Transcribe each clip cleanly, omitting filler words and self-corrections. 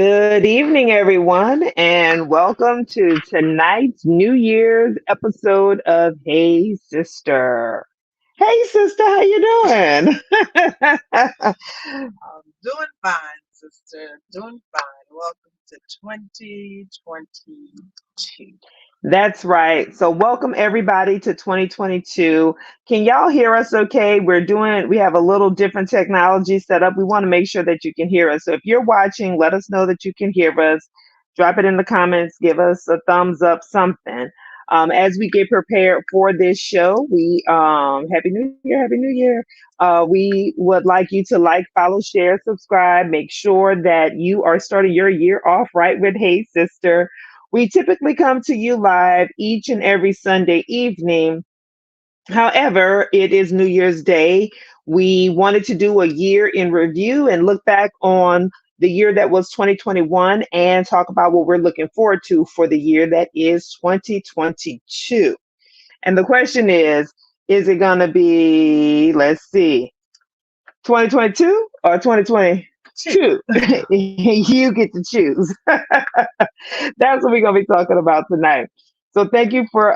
Good evening, everyone, and welcome to tonight's New Year's episode of Hey Sister. Hey Sister, how you doing? Doing fine, sister. Doing fine. Welcome to 2022. That's right. So welcome everybody to 2022. Can y'all hear us okay? We have a little different technology set up. We want to make sure that you can hear us. So if you're watching, let us know that you can hear us. Drop it in the comments, give us a thumbs up, something. As we get prepared for this show, Happy New Year. We would like you to like, follow, share, subscribe. Make sure that you are starting your year off right with Hey Sister. We typically come to you live each and every Sunday evening. However, it is New Year's Day. We wanted to do a year in review and look back on the year that was 2021 and talk about what we're looking forward to for the year that is 2022. And the question is it going to be, let's see, 2022 or 2022? You get to choose. That's what we're going to be talking about tonight. So thank you for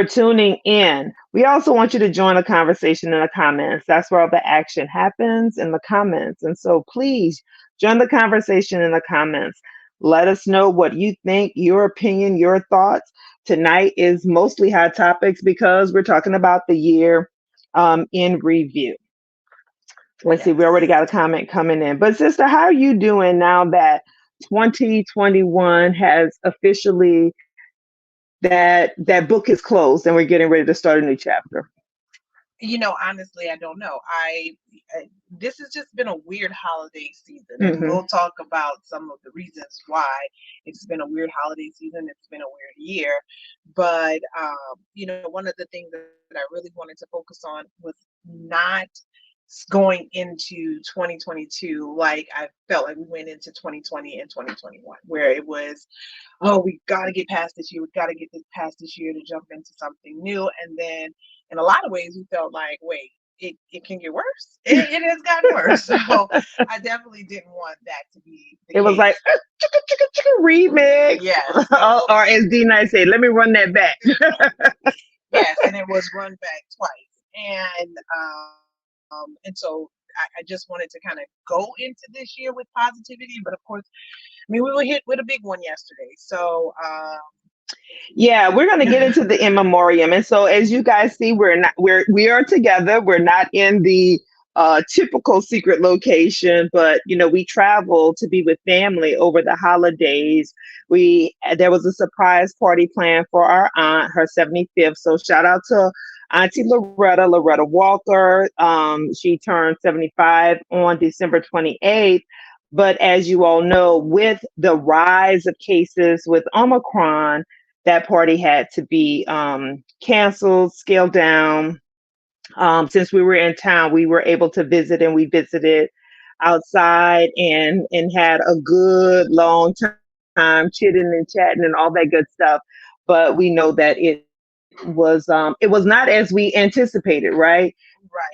tuning in. We also want you to join the conversation in the comments. That's where all the action happens, in the comments. And so please join the conversation in the comments. Let us know what you think, your opinion, your thoughts. Tonight is mostly hot topics because we're talking about the year in review. Let's see, we already Yes. got a comment coming in. But sister, how are you doing now that 2021 has officially that book is closed and we're getting ready to start a new chapter? Honestly, I don't know. This has just been a weird holiday season, and Hmm. we'll talk about some of the reasons why it's been a weird holiday season. It's been a weird year, but one of the things that I really wanted to focus on was not going into 2022 like I felt like we went into 2020 and 2021, where it was, oh, we got to get past this year. We got to get this past this year to jump into something new. And then in a lot of ways, we felt like, wait, it can get worse. It has gotten worse. So I definitely didn't want that to be the It was like case. chicka, chicka, chicka, remix. Yes. Or as D Night said, let me run that back. Yes. And it was run back twice. And so I just wanted to kind of go into this year with positivity. But of course, I mean, we were hit with a big one yesterday. So, Yeah, we're going to get into the in memoriam. And so as you guys see, we are together. We're not in the typical secret location, but we travel to be with family over the holidays. There was a surprise party planned for our aunt, her 75th. So shout out to Auntie Loretta Walker. She turned 75 on December 28th. But as you all know, with the rise of cases with Omicron, that party had to be canceled, scaled down. Since we were in town, we were able to visit, and we visited outside and had a good long time chitting and chatting and all that good stuff. But we know that it was not as we anticipated, right?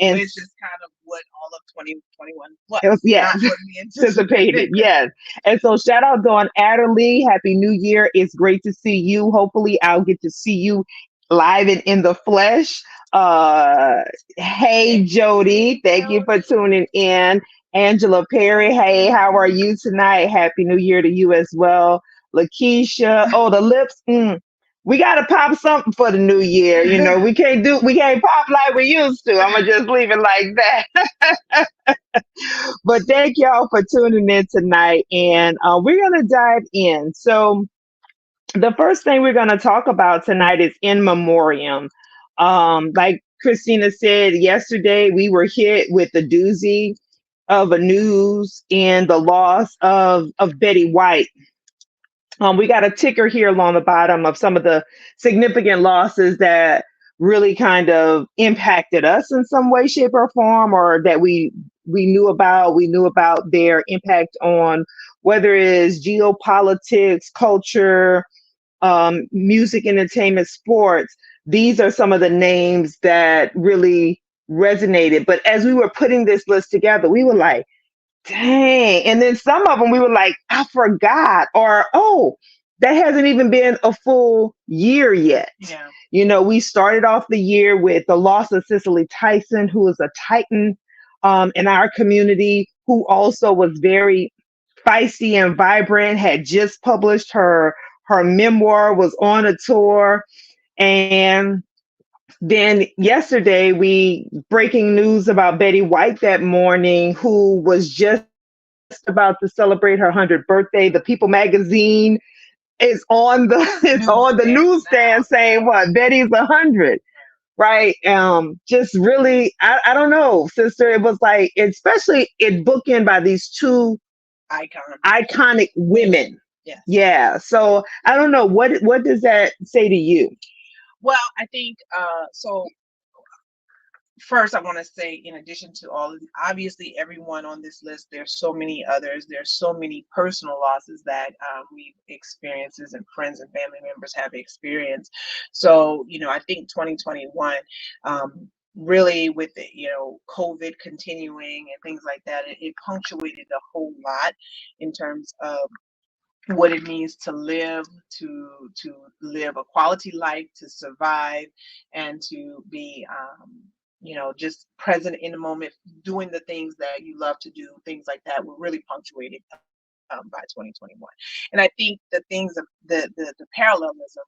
And right, which is kind of what all of 2021 it was, was, yeah, not what we anticipated. anticipated. Yes. And so shout out Dawn Adderley. Happy New Year. It's great to see you. Hopefully I'll get to see you live and in the flesh. Uh hey Hey, Jody. Thank you for Jody. tuning in. Angela Perry. Hey, how are you tonight? Happy New Year to you as well. Lakeisha. Oh, the lips. We gotta pop something for the new year. We can't pop like we used to. I'm gonna just leave it like that. But thank y'all for tuning in tonight, and we're gonna dive in. So the first thing we're gonna talk about tonight is in memoriam. Like Christina said yesterday, we were hit with the doozy of a news and the loss of Betty White. We got a ticker here along the bottom of some of the significant losses that really kind of impacted us in some way, shape, or form, or that we knew about. We knew about their impact on whether it's geopolitics, culture, music, entertainment, sports. These are some of the names that really resonated. But as we were putting this list together, we were like, Dang. And then some of them we were like, I forgot, or oh, that hasn't even been a full year yet. Yeah. We started off the year with the loss of Cicely Tyson, who is a titan in our community, who also was very feisty and vibrant, had just published her memoir, was on a tour. And then yesterday, we breaking news about Betty White that morning, who was just about to celebrate her 100th birthday. The People magazine is on the it's on the Newsstand newsstand now. saying what Betty's 100, right? Just really, I don't know, sister. It was like, especially it bookend by these two Icon iconic women. women. Yes. Yeah. So I don't know what does that say to you? Well, I think so. First, I want to say, in addition to all of obviously everyone on this list, there's so many others. There's so many personal losses that we've experiences and friends and family members have experienced. So, I think 2021, really with the, COVID continuing and things like that, it punctuated a whole lot in terms of what it means to live, to live a quality life, to survive, and to be just present in the moment, doing the things that you love to do, things like that were really punctuated by 2021. And I think the things of the parallelism,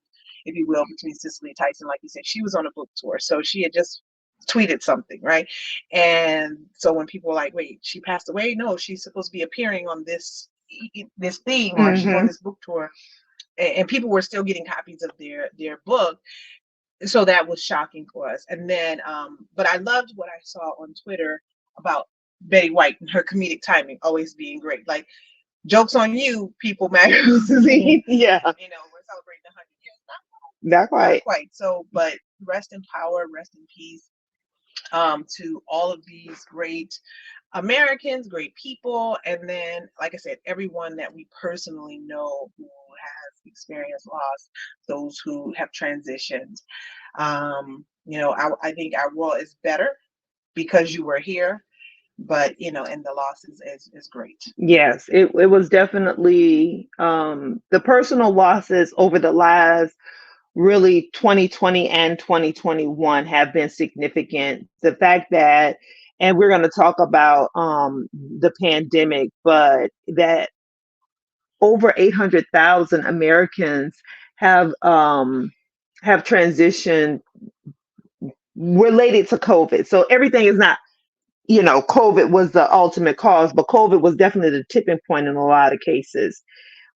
if you will, between Cicely Tyson, like you said, she was on a book tour, so she had just tweeted something, right? And so when people were like, wait, she passed away? No, she's supposed to be appearing on this thing, or she's on Mm-hmm. this book tour, and people were still getting copies of their book. So that was shocking for us. And then but I loved what I saw on Twitter about Betty White and her comedic timing always being great. Like, jokes on you, People magazine. Yeah, We're celebrating 100 years. not Not quite. quite. So, but rest in power, rest in peace, to all of these great Americans, great people, and then, like I said, everyone that we personally know who has experienced loss, those who have transitioned. I think our world is better because you were here, but and the loss is great. Yes, it was definitely the personal losses over the last really 2020 and 2021 have been significant. The fact that, and we're going to talk about the pandemic, but that over 800,000 Americans have um, have transitioned related to COVID. So everything is not, COVID was the ultimate cause, but COVID was definitely the tipping point in a lot of cases.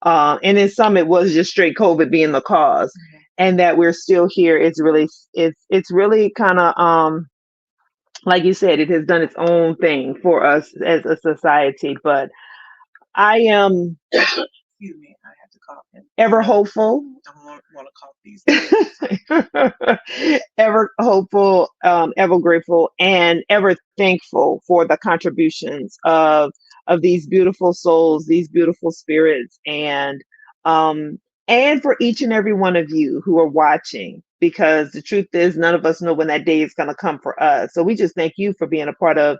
And in some, it was just straight COVID being the cause. And that we're still here, it's really kind of like you said, it has done its own thing for us as a society. But I am Excuse me, I have to cough. And ever hopeful. I want to cough these days. Ever hopeful, ever grateful, and ever thankful for the contributions of these beautiful souls, these beautiful spirits, um, and for each and every one of you who are watching. Because the truth is, none of us know when that day is going to come for us. So we just thank you for being a part of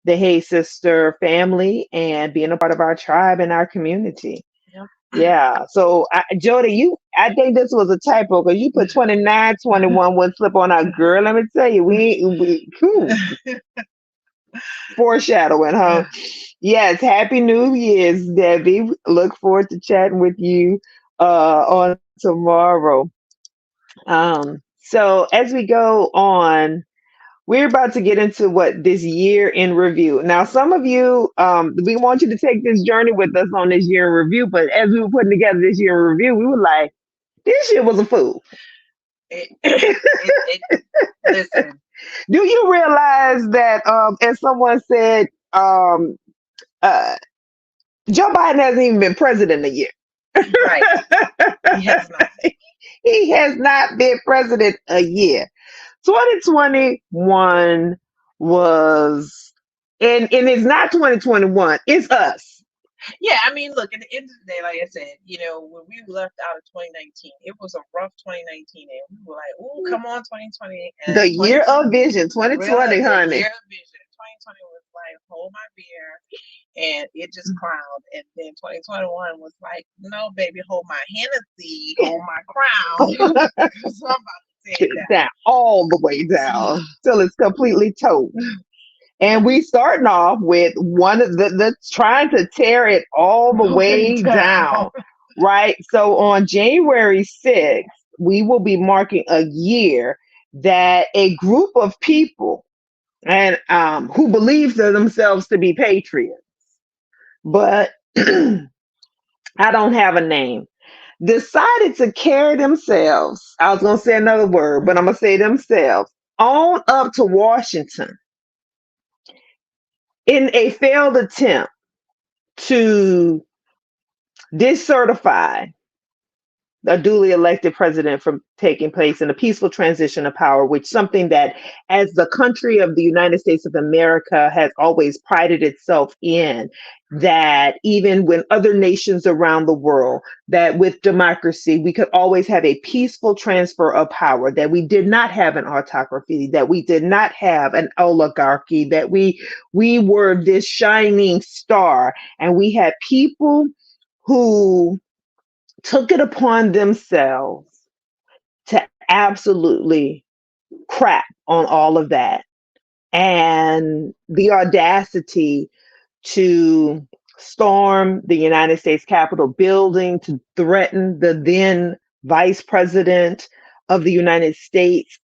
the Hey Sister family and being a part of our tribe and our community. Yep. Yeah. So, Jody, I think this was a typo because you put 29, 21 would slip on our girl. Let me tell you, foreshadowing, huh? Yes. Happy New Year's, Debbie. Look forward to chatting with you on tomorrow. So as we go on, we're about to get into what this year in review. Now, some of you, we want you to take this journey with us on this year in review. But as we were putting together this year in review, we were like, this year was a fool. Listen. Do you realize that, as someone said, uh, Joe Biden hasn't even been president a year? Right. He has not. He has not been president a year. 2021 was, and it's not 2021, it's us. Yeah, I mean, look, at the end of the day, like I said, when we left out of 2019, it was a rough 2019, and we were like, "Oh, come on, 2020 and The year of vision, 2020, really, the honey. year of vision, 2020 was like, hold my beer, and it just clowned. And then 2021 was like, no, baby, hold my Hennessy, hold my crown, because I'm about to tear it Down, all the way down till it's completely toast. And we starting off with one of the trying to tear it all the way down, right? So on January 6th, we will be marking a year that a group of people and who believe to themselves to be patriots, but I don't have a name, decided to carry themselves. I was going to say another word, but I'm going to say themselves on up to Washington in a failed attempt to discertify a duly elected president from taking place in a peaceful transition of power, which something that as the country of the United States of America has always prided itself in, that even when other nations around the world, that with democracy, we could always have a peaceful transfer of power, that we did not have an autocracy, that we did not have an oligarchy, that we were this shining star, and we had people who took it upon themselves to absolutely crap on all of that. And the audacity to storm the United States Capitol building, to threaten the then Vice President of the United States,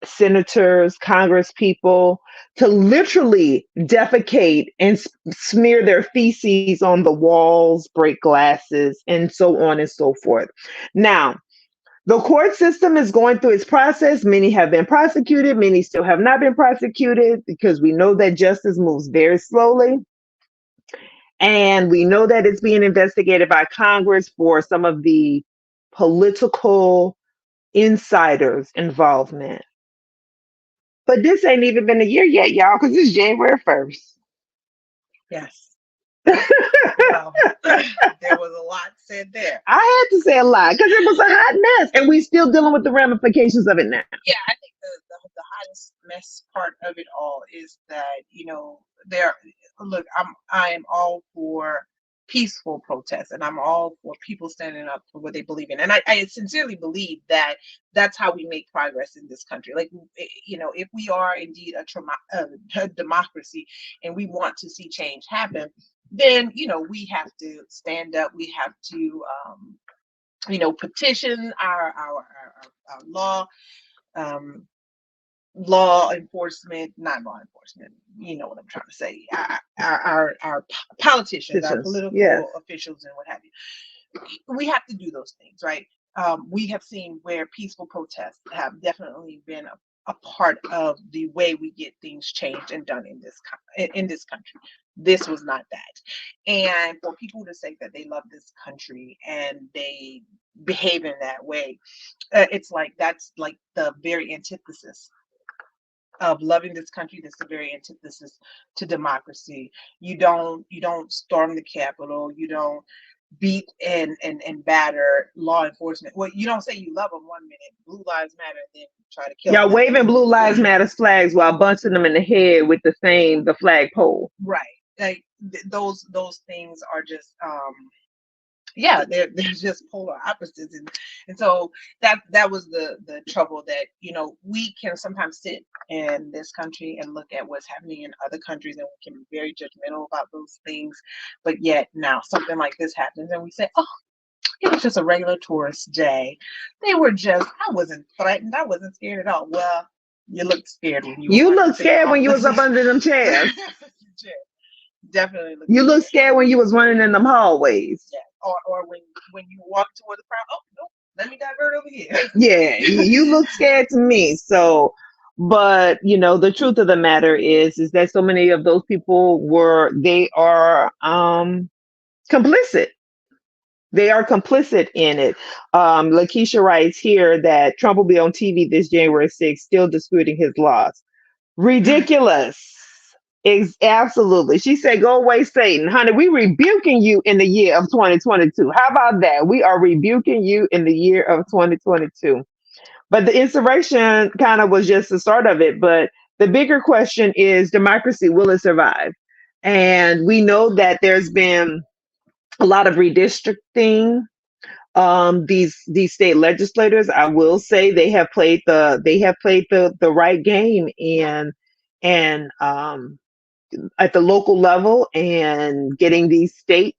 senators, Congress people, to literally defecate and smear their feces on the walls, break glasses, and so on and so forth. Now, the court system is going through its process. Many have been prosecuted, many still have not been prosecuted, because we know that justice moves very slowly. And we know that it's being investigated by Congress for some of the political insiders' involvement. But this ain't even been a year yet, y'all, because it's January 1st. Yes. Well, there was a lot said there. I had to say a lot because it was a hot mess, and we still dealing with the ramifications of it now. Yeah, I think the hottest mess part of it all is that, there. Look, I am all for peaceful protests, and I'm all for people standing up for what they believe in, and I sincerely believe that that's how we make progress in this country. Like, if we are indeed a democracy and we want to see change happen, then we have to stand up. We have to petition our um, law enforcement, not law enforcement, you know what I'm trying to say, our politicians, our political yes. officials, and what have you. We have to do those things, right? We have seen where peaceful protests have definitely been a part of the way we get things changed and done in this country. This was not that. And for people to say that they love this country and they behave in that way, it's like that's like the very antithesis of loving this country. That's the very antithesis to democracy. You don't storm the Capitol. You don't beat and batter law enforcement. Well, you don't say you love them one minute, Blue Lives Matter, then try to kill y'all them. waving Blue Lives Matter flags while bunching them in the head with the flag pole. Right. Like those things are just yeah, they're just polar opposites, and so that was the trouble, that we can sometimes sit in this country and look at what's happening in other countries, and we can be very judgmental about those things, but yet now something like this happens and we say, oh, it was just a regular tourist day. I wasn't threatened, I wasn't scared at all. Well, you looked scared when you looked scared when you was up under them chairs. Definitely. You look scared when you was running in them hallways. Yeah. Or when you walk toward the crowd, oh no, let me divert over here. Yeah, you look scared to me. So, but the truth of the matter is that so many of those people they are complicit. They are complicit in it. Lakeisha writes here that Trump will be on TV this January 6th, still disputing his loss. Ridiculous. Absolutely. She said, go away, Satan. Honey, we rebuking you in the year of 2022. How about that? We are rebuking you in the year of 2022. But the insurrection kind of was just the start of it. But The bigger question is democracy, will it survive? And we know that there's been a lot of redistricting. These state legislators, I will say, they have played the right game, and at the local level, and getting these states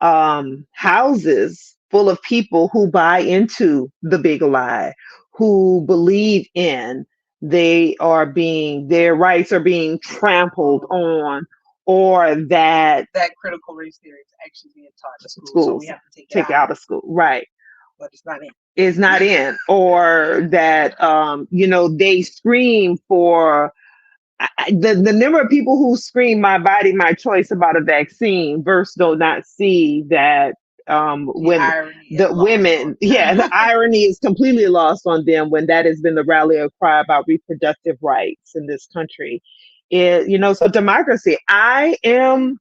houses full of people who buy into the big lie, who believe in their rights are being trampled on, or that That critical race theory is actually being taught in school, so we schools have to take it take out, out of school, right? but it's not in. Is not in, or that they scream for the number of people who scream "my body, my choice" about a vaccine versus do not see that The when irony is the lost women, on yeah, the them. irony is completely lost on them when that has been the rally cry about reproductive rights in this country. So democracy. I'm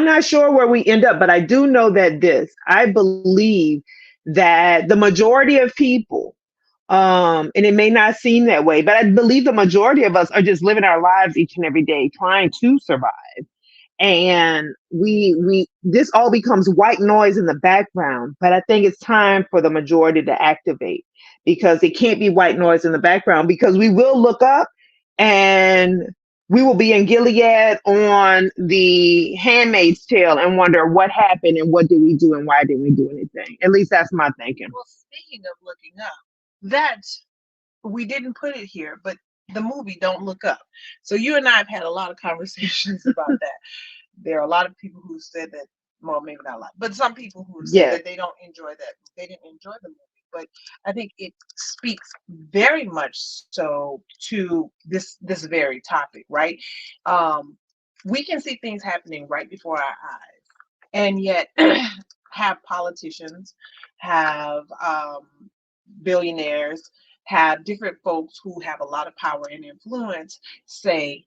not sure where we end up, but I do know that I believe that the majority of people, and it may not seem that way, but I believe the majority of us are just living our lives each and every day trying to survive. And we this all becomes white noise in the background, but I think it's time for the majority to activate, because it can't be white noise in the background, because we will look up and we will be in Gilead on the Handmaid's Tale and wonder what happened and what did we do and why didn't we do anything. At least that's my thinking. Well, speaking of looking up, that we didn't put it here, but the movie Don't Look Up. So you and I have had a lot of conversations about that. There are a lot of people who said that, well, maybe not a lot, but some people who said Yes. that they don't enjoy that. They didn't enjoy the movie. But I think it speaks very much so to this very topic, right? Um, we can see things happening right before our eyes, and yet have politicians, have billionaires, have different folks who have a lot of power and influence say,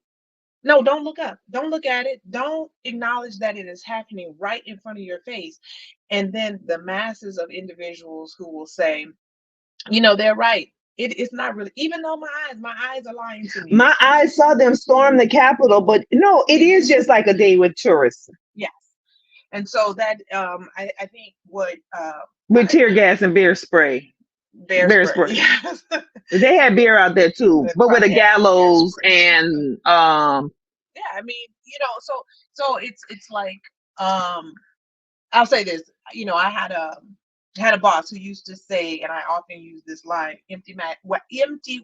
no, don't look up. Don't look at it. Don't acknowledge that it is happening right in front of your face. And then the masses of individuals who will say, they're right. It's not really, even though my eyes are lying to me. My eyes saw them storm the Capitol, but no, it is just like a day with tourists. Yes. And so that I think what With tear gas and beer spray. bear Bear spray. spray. Yes. They had beer out there too, They but with a probably had bear gallows spray. and Yeah, I mean, so it's like I'll say this, I had a boss who used to say, and I often use this line, empty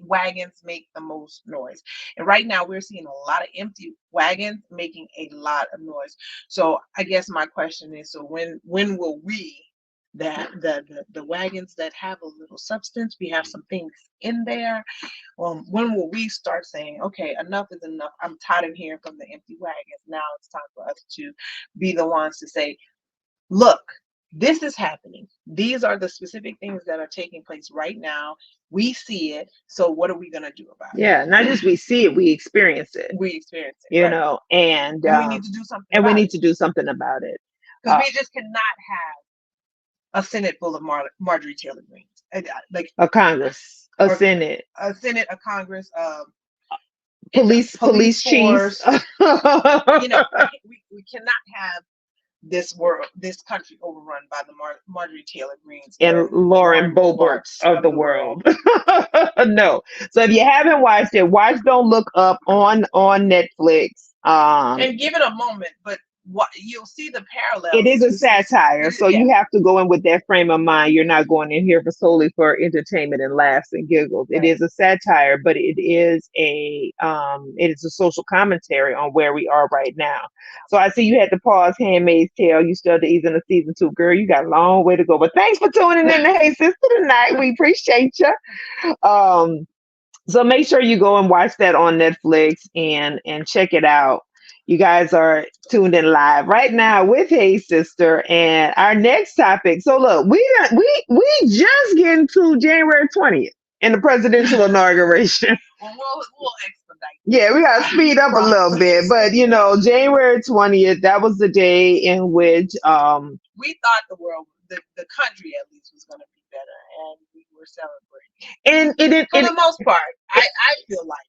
wagons make the most noise. And right now we're seeing a lot of empty wagons making a lot of noise. So I guess my question is, so when will we, that the wagons that have a little substance, we have some things in there, when will we start saying, okay, enough is enough, I'm tired of hearing from the empty wagons, now it's time for us to be the ones to say, look, this is happening. These are the specific things that are taking place right now. We see it. So what are we going to do about it? yeah, not just we see it, we experience it. We experience it, right? And we need to do something and we about need it. to do something about it. Because we just cannot have a Senate full of Marjorie Taylor Greens. Like A Congress, a or Senate, a Senate, a Congress, police chiefs. force. We cannot have this country overrun by the Marjorie Taylor Greens And Lauren Boeberts of the world. No. So if you haven't watched it, watch Don't Look Up on Netflix. And give it a moment, but what you'll see the parallels. It is a satire, so Yeah. you have to go in with that frame of mind. You're not going in here solely for entertainment and laughs and giggles. Right. It is a satire, but it is a social commentary on where we are right now. So I see you had to pause Handmaid's Tale. You still in the season 2, girl. You got a long way to go. But thanks for tuning in to Hey Sister tonight. We appreciate you. So make sure you go and watch that on Netflix and check it out. You guys are tuned in live right now with Hey Sister, and our next topic. So look, we just getting to January 20th and the presidential inauguration. Well, we'll expedite. Yeah, we gotta speed up a little bit, but January 20th, that was the day in which we thought the country at least was going to be better, and we were celebrating. And for the most part, I feel like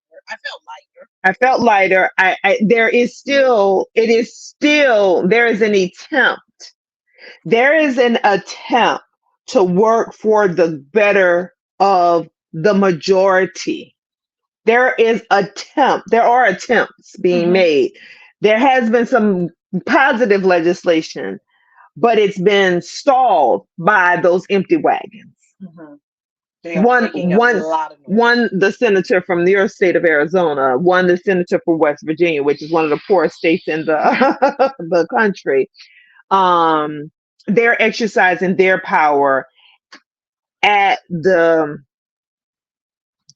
I felt lighter. There is still, there is an attempt. There is an attempt to work for the better of the majority. There are attempts being Mm-hmm. made. There has been some positive legislation, but it's been stalled by those empty wagons. Mm-hmm. They are One, making a one, lot of noise. one, the senator from your state of Arizona, one, the senator for West Virginia, which is one of the poorest states in the the country. Um, they're exercising their power at the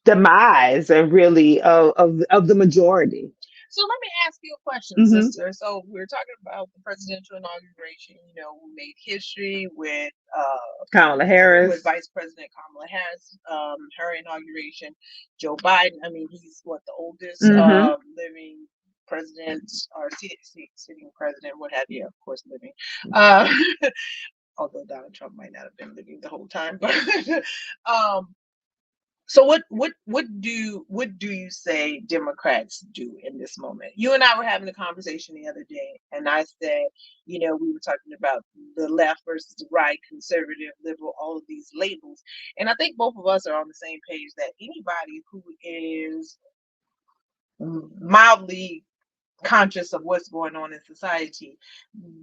demise, and really of the majority. So let me ask you a question, Hmm. sister. So we're talking about the presidential inauguration. We made history Kamala Harris. with Vice President Kamala Harris, her inauguration. Joe Biden. I mean, he's what, the oldest Hmm. living president or sitting president, what have you? Of course, living. Uh, although Donald Trump might not have been living the whole time, but um, so what do you say Democrats do in this moment? You and I were having a conversation the other day, and I said, we were talking about the left versus the right, conservative, liberal, all of these labels, and I think both of us are on the same page that anybody who is mildly conscious of what's going on in society,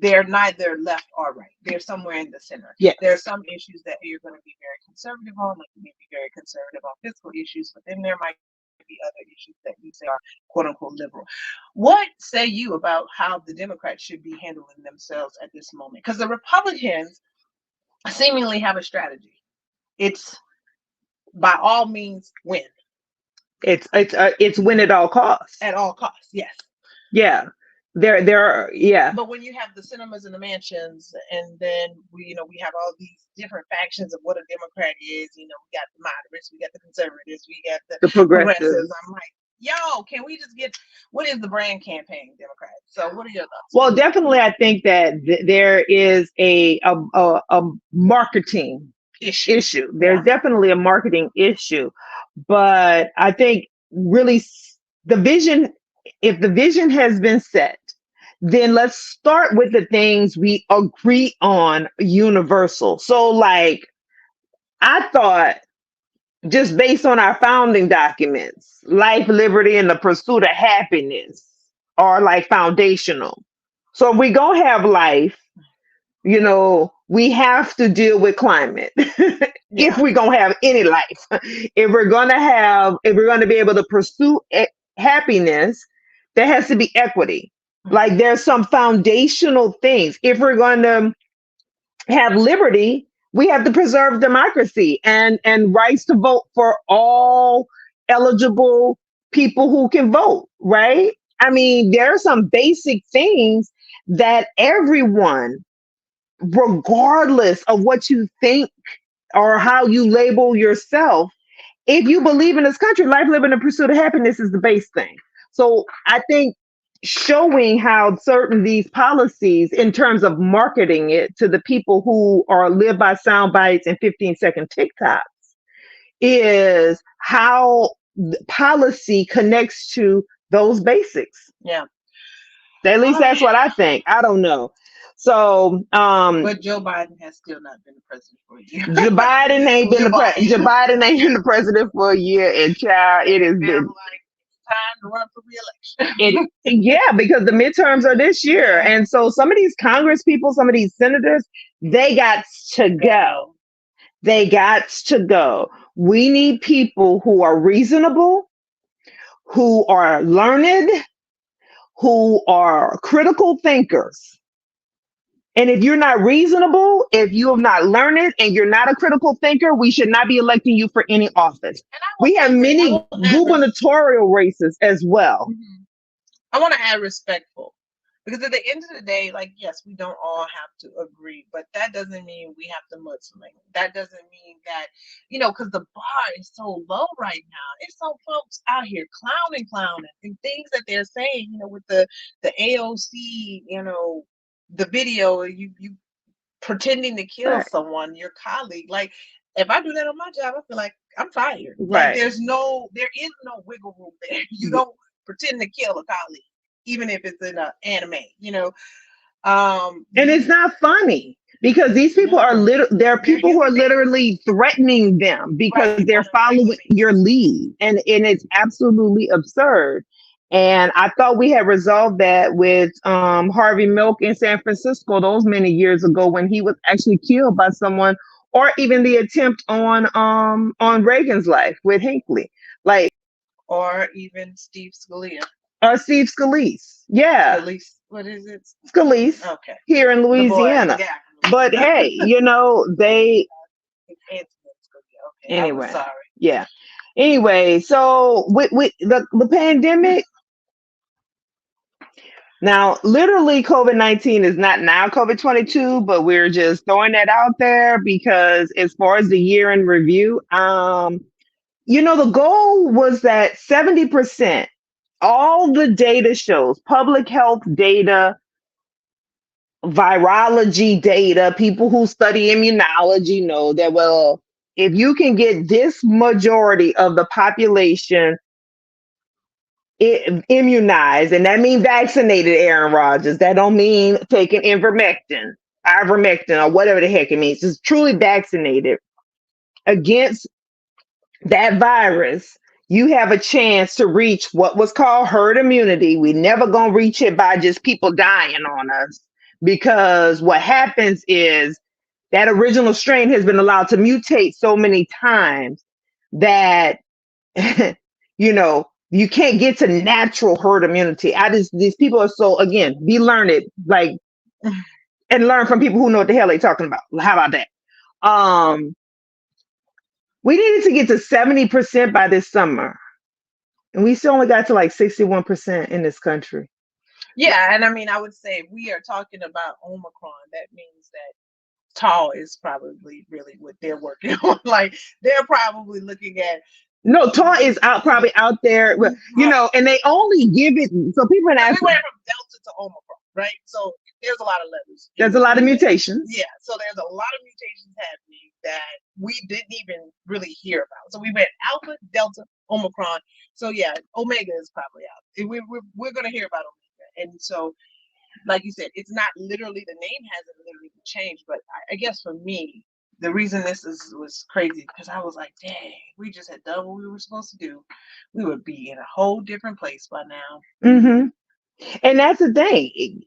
they're neither left or right. They're somewhere in the center. Yes. There are some issues that you're going to be very conservative on, like you may be very conservative on fiscal issues, but then there might be other issues that you say are quote unquote liberal. What say you about how the Democrats should be handling themselves at this moment? Because the Republicans seemingly have a strategy. It's by all means win. It's win at all costs. At all costs, yes. Yeah. There are, yeah. But when you have the cinemas and the mansions, and then we have all these different factions of what a Democrat is. We got the moderates, we got the conservatives, we got the The progressives. progressives. I'm like, yo, can we just get, what is the brand campaign, Democrats? So what are your thoughts? Well, definitely, I think that there is a marketing issue. There's Yeah. definitely a marketing issue, but I think really the vision, if the vision has been set, then let's start with the things we agree on universal. So, like, I thought, just based on our founding documents, life, liberty, and the pursuit of happiness are like foundational. So if we gonna have life, we have to deal with climate. If Yeah. we're gonna have any life, if we're gonna be able to pursue happiness, there has to be equity. Like, there's some foundational things. If we're going to have liberty, we have to preserve democracy and rights to vote for all eligible people who can vote, right? I mean, there are some basic things that everyone, regardless of what you think or how you label yourself, if you believe in this country, life, living, and pursuit of happiness is the base thing. So I think showing how certain these policies, in terms of marketing it to the people who are live by sound bites and 15-second TikToks, is how policy connects to those basics. Yeah. At least that's what I think. I don't know. So, but Joe Biden has still not been the president for a year. Joe Biden ain't been Joe Biden ain't been the president for a year, and child, it has been like, time to run for re-election. yeah, because the midterms are this year, and so some of these Congress people, some of these senators, they got to go. They got to go. We need people who are reasonable, who are learned, who are critical thinkers. And if you're not reasonable, if you have not learned and you're not a critical thinker, we should not be electing you for any office. We have many gubernatorial races as well. Mm-hmm. I want to add respectful, because at the end of the day, like, yes, we don't all have to agree, but that doesn't mean we have to mudslinging. That doesn't mean that, because the bar is so low right now. There's some folks out here clowning, and things that they're saying, with the AOC, the video, you pretending to kill someone, your colleague. Like, if I do that on my job, I feel like I'm fired. Like Right. there is no wiggle room there. You don't pretend to kill a colleague, even if it's in an anime. And You it's not funny because these people are no, there are they're people who are human beings, literally threatening them because right? they're On a following regular your basis. lead. And it's absolutely absurd. And I thought we had resolved that with Harvey Milk in San Francisco those many years ago when he was actually killed by someone, or even the attempt on Reagan's life with Hinckley. Like Or even Steve Scalia. Steve Scalise. Yeah, Scalise, what is it? Scalise Okay, here in the Louisiana. guy But from hey, they Anthony Scalia. Okay, I was anyway. sorry. Yeah. Anyway, so with the pandemic, now literally COVID-19 is not now COVID-22, but we're just throwing that out there because as far as the year in review, the goal was that 70%, all the data shows, public health data, virology data, people who study immunology know that, well, if you can get this majority of the population immunized, and that means vaccinated, Aaron Rodgers, that don't mean taking ivermectin, or whatever the heck it means, just truly vaccinated against that virus, you have a chance to reach what was called herd immunity. We never gonna reach it by just people dying on us, because what happens is that original strain has been allowed to mutate so many times that you can't get to natural herd immunity. These people are so, again, be learned, like, and learn from people who know what the hell they're talking about. How about that? Um, we needed to get to 70% by this summer, and we still only got to like 61% in this country. Yeah, and I mean, I would say if we are talking about Omicron, that means that tall is probably really what they're working on. Like they're probably looking at No, Tar is out, probably out there, right. and they only give it, so people are Because we asking. went from Delta to Omicron, right? So there's a lot of letters in There's a lot of between that. mutations. Yeah, so there's a lot of mutations happening that we didn't even really hear about. So we went Alpha, Delta, Omicron. So yeah, Omega is probably out. We're going to hear about Omega. And so, like you said, it's not literally, the name hasn't literally changed, but I guess for me, the reason was crazy because I was like, dang, we just had done what we were supposed to do. We would be in a whole different place by now. Mm-hmm. And that's the thing,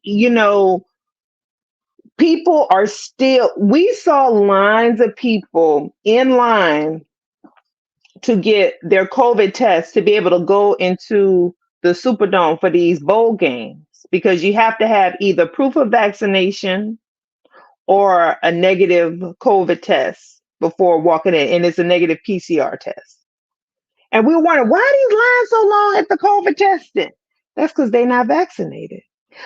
people are still, we saw lines of people in line to get their COVID test to be able to go into the Superdome for these bowl games, because you have to have either proof of vaccination or a negative COVID test before walking in, and it's a negative PCR test. And we were wondering, why are these lines so long at the COVID testing? That's because they're not vaccinated.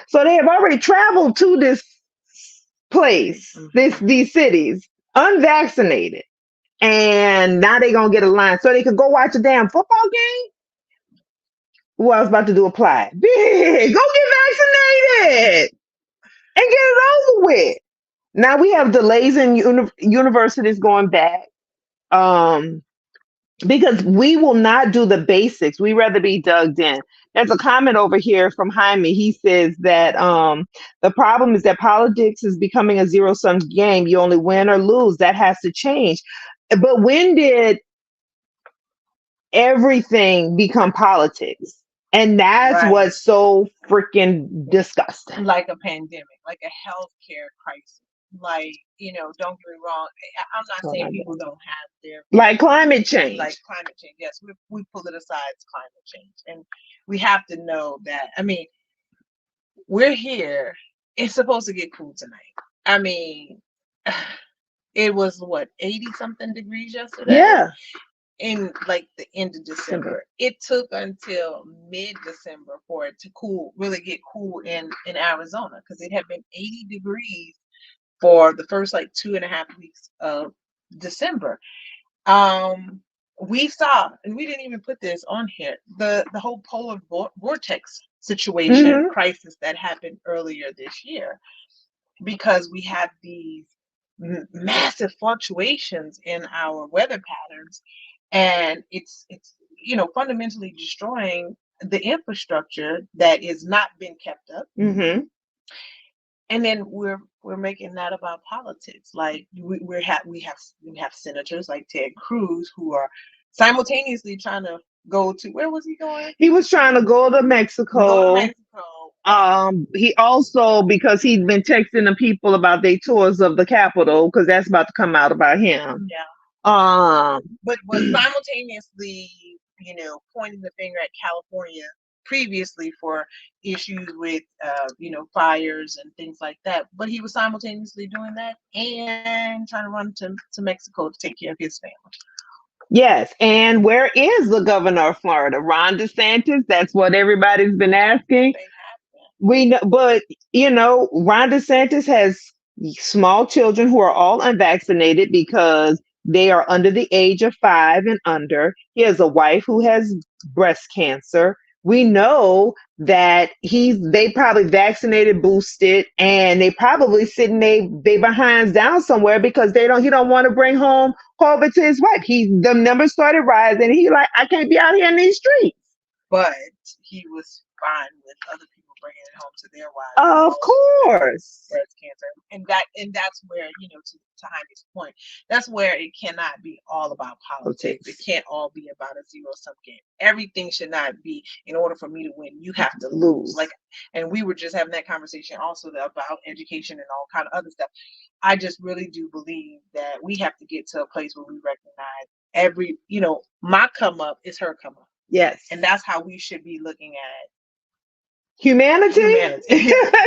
So they have already traveled to this place, these cities, unvaccinated. And now they're gonna get a line so they could go watch a damn football game. Who I was about to do apply. Big, go get vaccinated and get it over with. Now we have delays in universities going back. Um, because we will not do the basics. We rather be dug in. There's a comment over here from Jaime. He says that the problem is that politics is becoming a zero sum game. You only win or lose. That has to change. But when did everything become politics? And that's Right. what's so freaking disgusting. Like a pandemic, like a healthcare crisis. Like, don't get me wrong. I'm not Oh saying my people God. don't have their Like climate change. like climate change. Yes, we politicize climate change, and we have to know that. I mean, we're here. It's supposed to get cool tonight. I mean, it was what 80 something degrees yesterday. Yeah. In like the end of December. It took until mid-December for it to really get cool in Arizona, because it had been 80 degrees for the first like 2.5 weeks of December. We saw, and we didn't even put this on here, the whole polar vortex situation crisis that happened earlier this year, because we have these massive fluctuations in our weather patterns. and it's fundamentally destroying the infrastructure that is not been kept up. Mm-hmm. And then we're making that about politics. Like we have senators like Ted Cruz who are simultaneously trying to go to, where was he going? He was trying to go to Mexico. Go to Mexico. He also, because he'd been texting the people about their tours of the Capitol, because that's about to come out about him. Yeah. But was simultaneously, pointing the finger at California previously for issues with, fires and things like that. But he was simultaneously doing that and trying to run to Mexico to take care of his family. Yes, and where is the governor of Florida? Ron DeSantis? That's what everybody's been asking. We know, but Ron DeSantis has small children who are all unvaccinated because they are under the age of 5 and under. He has a wife who has breast cancer. We know that they probably vaccinated, boosted, and they probably sitting they behinds down somewhere because he don't want to bring home COVID to his wife. The numbers started rising. He like, I can't be out here in these streets. But he was fine with other people bringing it home to their wives. Of course. Breast cancer, and that's where, to Heidi's point, that's where it cannot be all about politics. It can't all be about a zero-sum game. Everything should not be, in order for me to win, you have to lose. Like, and we were just having that conversation also about education and all kind of other stuff. I just really do believe that we have to get to a place where we recognize my come up is her come up. Yes. And that's how we should be looking at humanity.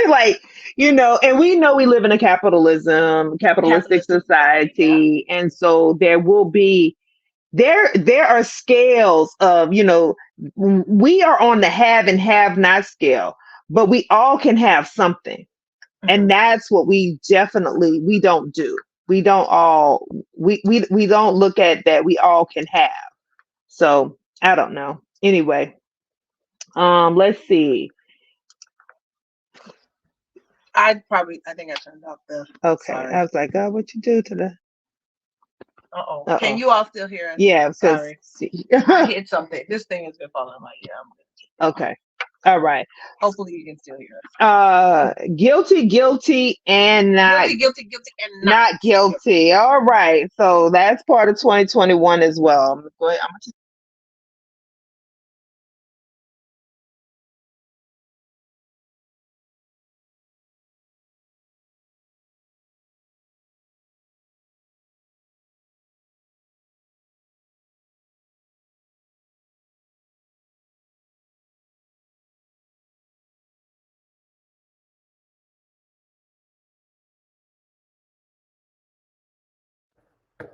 Like, and we know we live in a capitalistic society. Yeah. And so there will be, there are scales of, we are on the have and have not scale, but we all can have something. Mm-hmm. And that's what we don't do. We don't look at that we all can have. So I don't know. Anyway, let's see. I think I turned off the. Okay, sorry. I was like, God, what you do to the? Uh-oh. Can you all still hear us? Yeah, sorry. I hit something. This thing has been falling. I'm like, yeah, I'm good. Okay. All right. Hopefully you can still hear us. Guilty, and not guilty, and not guilty. All right. So that's part of 2021 as well.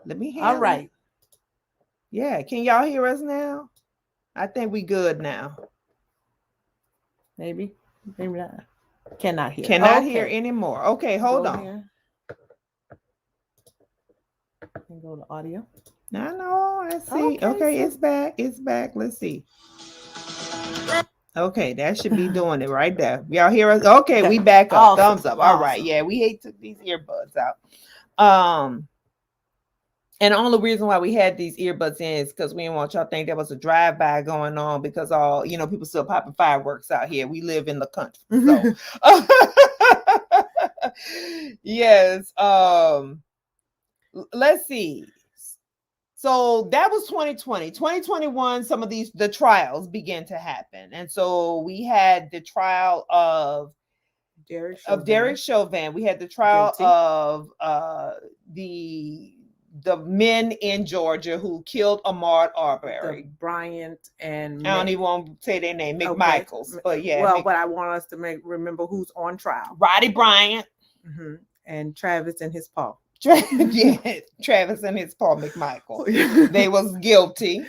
Let me hear. All right. Yeah. Can y'all hear us now? I think we good now. Maybe not. Cannot hear. Cannot hear anymore. Okay, hold on. Here. And go to audio. No, I see. Okay, it's back. It's back. Let's see. Okay, that should be doing it right there. Y'all hear us? Okay, we back up. Awesome. Thumbs up. All right. Yeah, we took these earbuds out. And the only reason why we had these earbuds in is because we didn't want y'all to think there was a drive-by going on, because all, people still popping fireworks out here. We live in the country. So yes. Let's see. So that was 2020. 2021, some of the trials began to happen. And so we had the trial of Derek Chauvin. We had the trial of the men in Georgia who killed Ahmaud Arbery. Bryant and I don't even want to say their name, McMichaels. Okay. But yeah. Well, but I want us to remember who's on trial. Roddy Bryant. Mm-hmm. And Travis and his paw. Yeah, Travis and his Paul McMichael. They was guilty.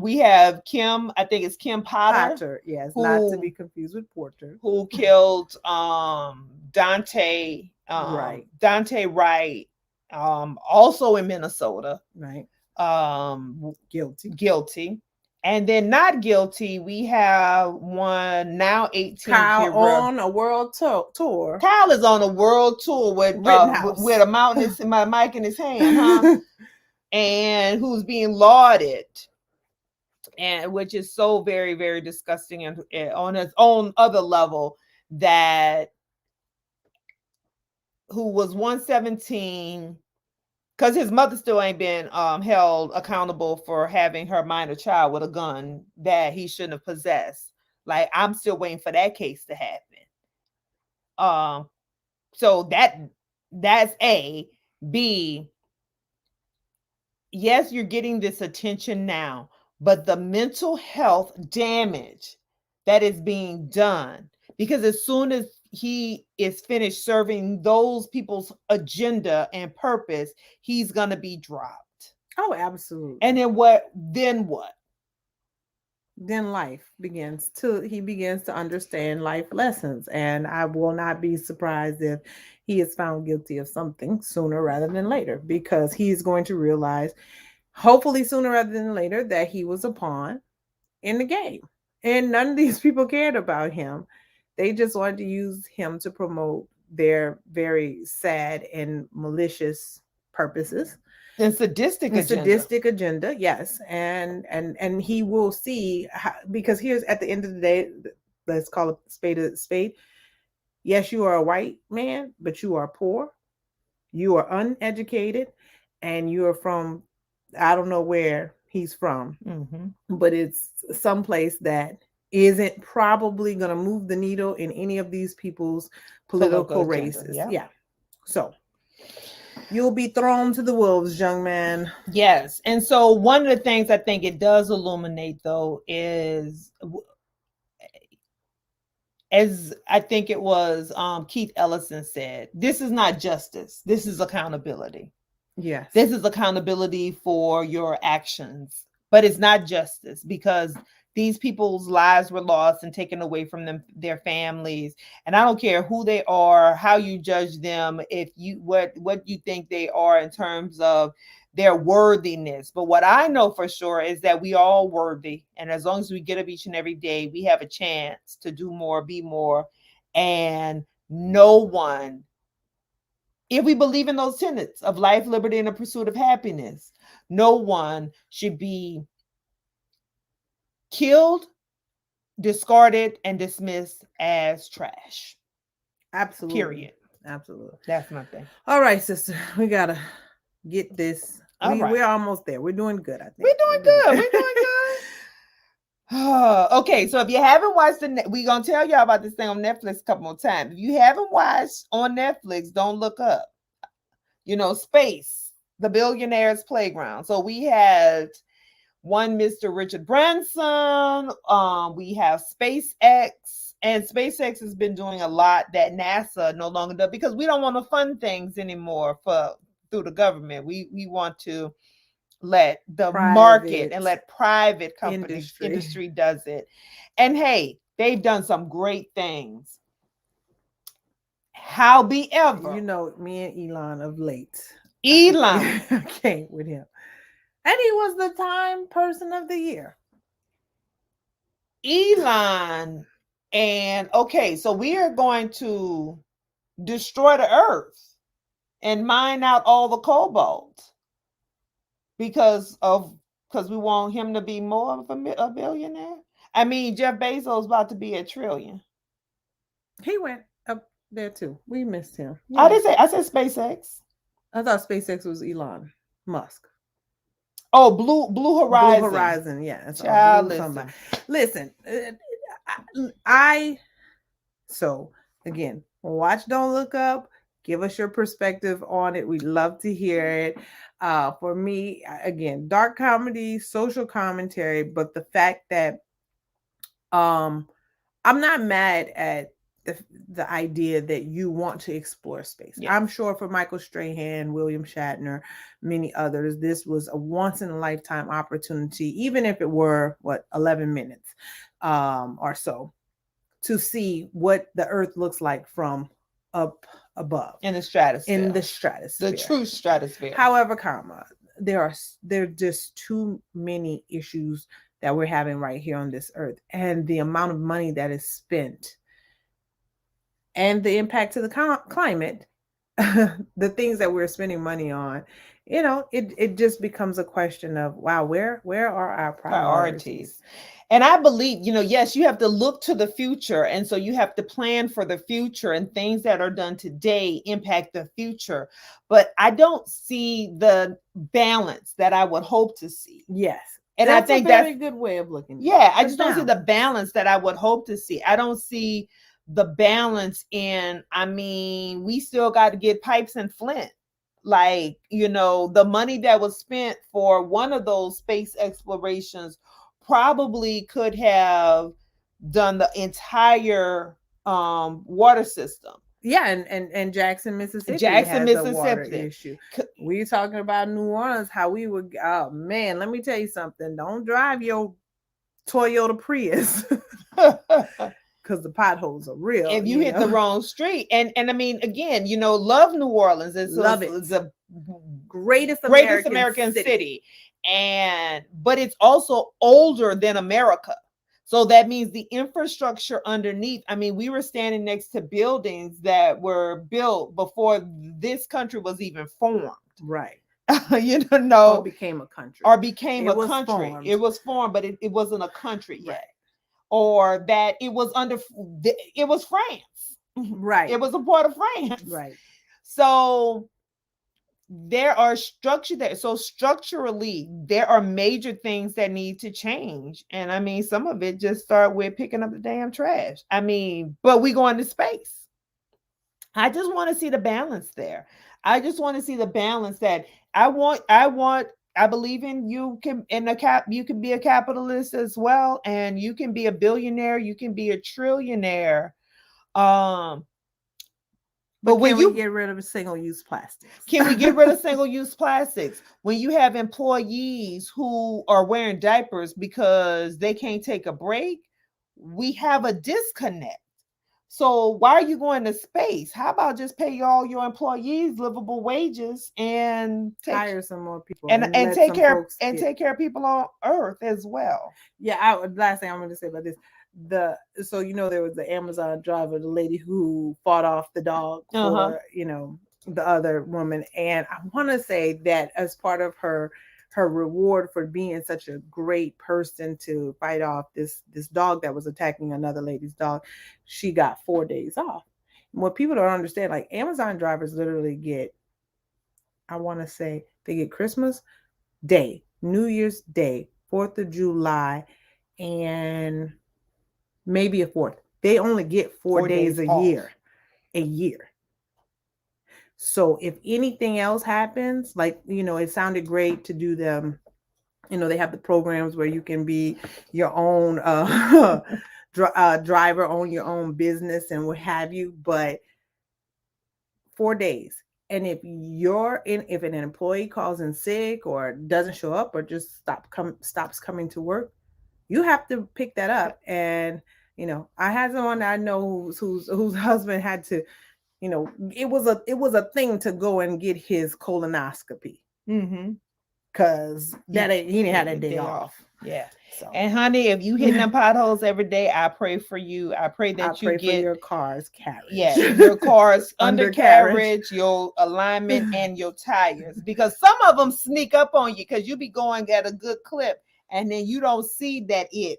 We have Kim, I think it's Kim Potter. Yes, not to be confused with Porter. Who killed Dante Wright. Dante Wright, also in Minnesota. Right. Guilty. And then not guilty, we have one now 18. Kyle on a world tour. Kyle is on a world tour with a mountain in my mic in his hand, huh? and who's being lauded, and which is so very, very disgusting, and on its own other level, that who was 117, because his mother still ain't been held accountable for having her minor child with a gun that he shouldn't have possessed. Like, I'm still waiting for that case to happen. So that's A. B, yes, you're getting this attention now, but the mental health damage that is being done, because as soon as he is finished serving those people's agenda and purpose, he's going to be dropped. Oh, absolutely. And then what? Then what? Then life begins to, he begins to understand life lessons. And I will not be surprised if he is found guilty of something sooner rather than later, because he's going to realize, hopefully sooner rather than later, that he was a pawn in the game. And none of these people cared about him. They just wanted to use him to promote their very sad and malicious purposes. And sadistic agenda, yes. And he will see how, because here's, at the end of the day, let's call a spade. Yes, you are a white man, but you are poor, you are uneducated, and you are from, I don't know where he's from, but it's someplace that isn't probably going to move the needle in any of these people's political races. Yeah. So you'll be thrown to the wolves, young man. Yes. And so one of the things I think it does illuminate, though, is, as I think it was Keith Ellison said, this is not justice. This is accountability. Yes. This is accountability for your actions, but it's not justice, because these people's lives were lost and taken away from them, their families. And I don't care who they are, how you judge them, if you what you think they are in terms of their worthiness. But what I know for sure is that we all worthy. And as long as we get up each and every day, we have a chance to do more, be more. And no one, if we believe in those tenets of life, liberty, and the pursuit of happiness, no one should be killed, discarded, and dismissed as trash. Absolutely. Period. Absolutely. That's my thing. All right, sister. We got to get this. We're almost there. We're doing good, I think. We're doing good. Okay, so if you haven't watched we're going to tell y'all about this thing on Netflix a couple more times. If you haven't watched on Netflix, Don't Look Up. Space, the billionaire's playground. So we had one Mr. Richard Branson. We have SpaceX, and SpaceX has been doing a lot that NASA no longer does, because we don't want to fund things anymore through the government. We want to let the market and let private companies, industry does it. And hey, they've done some great things. However, me and Elon of late. Elon came with him. And he was the Time Person of the Year. Elon. And okay, so we are going to destroy the earth and mine out all the cobalt because we want him to be more of a billionaire. I mean, Jeff Bezos about to be $1 trillion. He went up there too. We missed him. Yeah. I said SpaceX. I thought SpaceX was Elon Musk. Oh, Blue Horizon. Blue Horizon, yeah. Listen, so again, watch Don't Look Up. Give us your perspective on it. We'd love to hear it. For me, again, dark comedy, social commentary, but the fact that I'm not mad at the idea that you want to explore space. Yes. I'm sure for Michael Strahan, William Shatner, many others, this was a once in a lifetime opportunity, even if it were 11 minutes or so, to see what the Earth looks like from up above in the stratosphere. The true stratosphere. However, there are just too many issues that we're having right here on this Earth, and the amount of money that is spent and the impact to the climate the things that we're spending money on, it just becomes a question of, wow, where are our priorities? Priorities. And I believe, yes, you have to look to the future. And so you have to plan for the future, and things that are done today impact the future. But I don't see the balance that I would hope to see. Yes. And That's I think a very that's, good way of looking at it. yeah, I The just don't see the balance. balance that I would hope to see. I don't see the balance in, we still got to get pipes and Flint. Like, the money that was spent for one of those space explorations probably could have done the entire water system. Yeah, and Jackson, Mississippi Jackson, has a water Mississippi. issue. We talking about New Orleans, how we would. Oh man, let me tell you something. Don't drive your Toyota Prius because the potholes are real. If you hit the wrong street, and again, love New Orleans. Love it. It's a greatest American city, but it's also older than America. So that means the infrastructure underneath. We were standing next to buildings that were built before this country was even formed. Right. Or became a country. Formed. It was formed, but it wasn't a country yet. Right. Or that it was France. Right. It was a part of France. Right. So there are structure there. So structurally, there are major things that need to change. And some of it just start with picking up the damn trash. But we go into space. I just want to see the balance there. I just want to see the balance that I believe in you you can be a capitalist as well, and you can be a billionaire, you can be a trillionaire. But when you get rid of single-use plastics? Can we get rid of single-use plastics? When you have employees who are wearing diapers because they can't take a break, we have a disconnect. So why are you going to space? How about just pay all your employees livable wages and hire some more people and take care of people on Earth as well? Yeah, last thing I'm going to say about this. So there was the Amazon driver, the lady who fought off the dog for the other woman, and I want to say that as part of her reward for being such a great person to fight off this dog that was attacking another lady's dog, she got 4 days off. And what people don't understand, like Amazon drivers literally get, I want to say they get Christmas Day, New Year's Day, 4th of July, and maybe a 4th. They only get 4 days a year. So if anything else happens, like, it sounded great to do them. They have the programs where you can be your own driver, own your own business and what have you. But 4 days. And if an employee calls in sick or doesn't show up or just stops coming to work, you have to pick that up. And I had someone that I know whose husband had to, it was a thing to go and get his colonoscopy. Because he didn't have that day off. Yeah. So. And honey, if you hitting them potholes every day, I pray for you. I pray that you get your car's carriage. Yeah, your car's undercarriage, your alignment, and your tires. Because some of them sneak up on you because you be going at a good clip, and then you don't see that it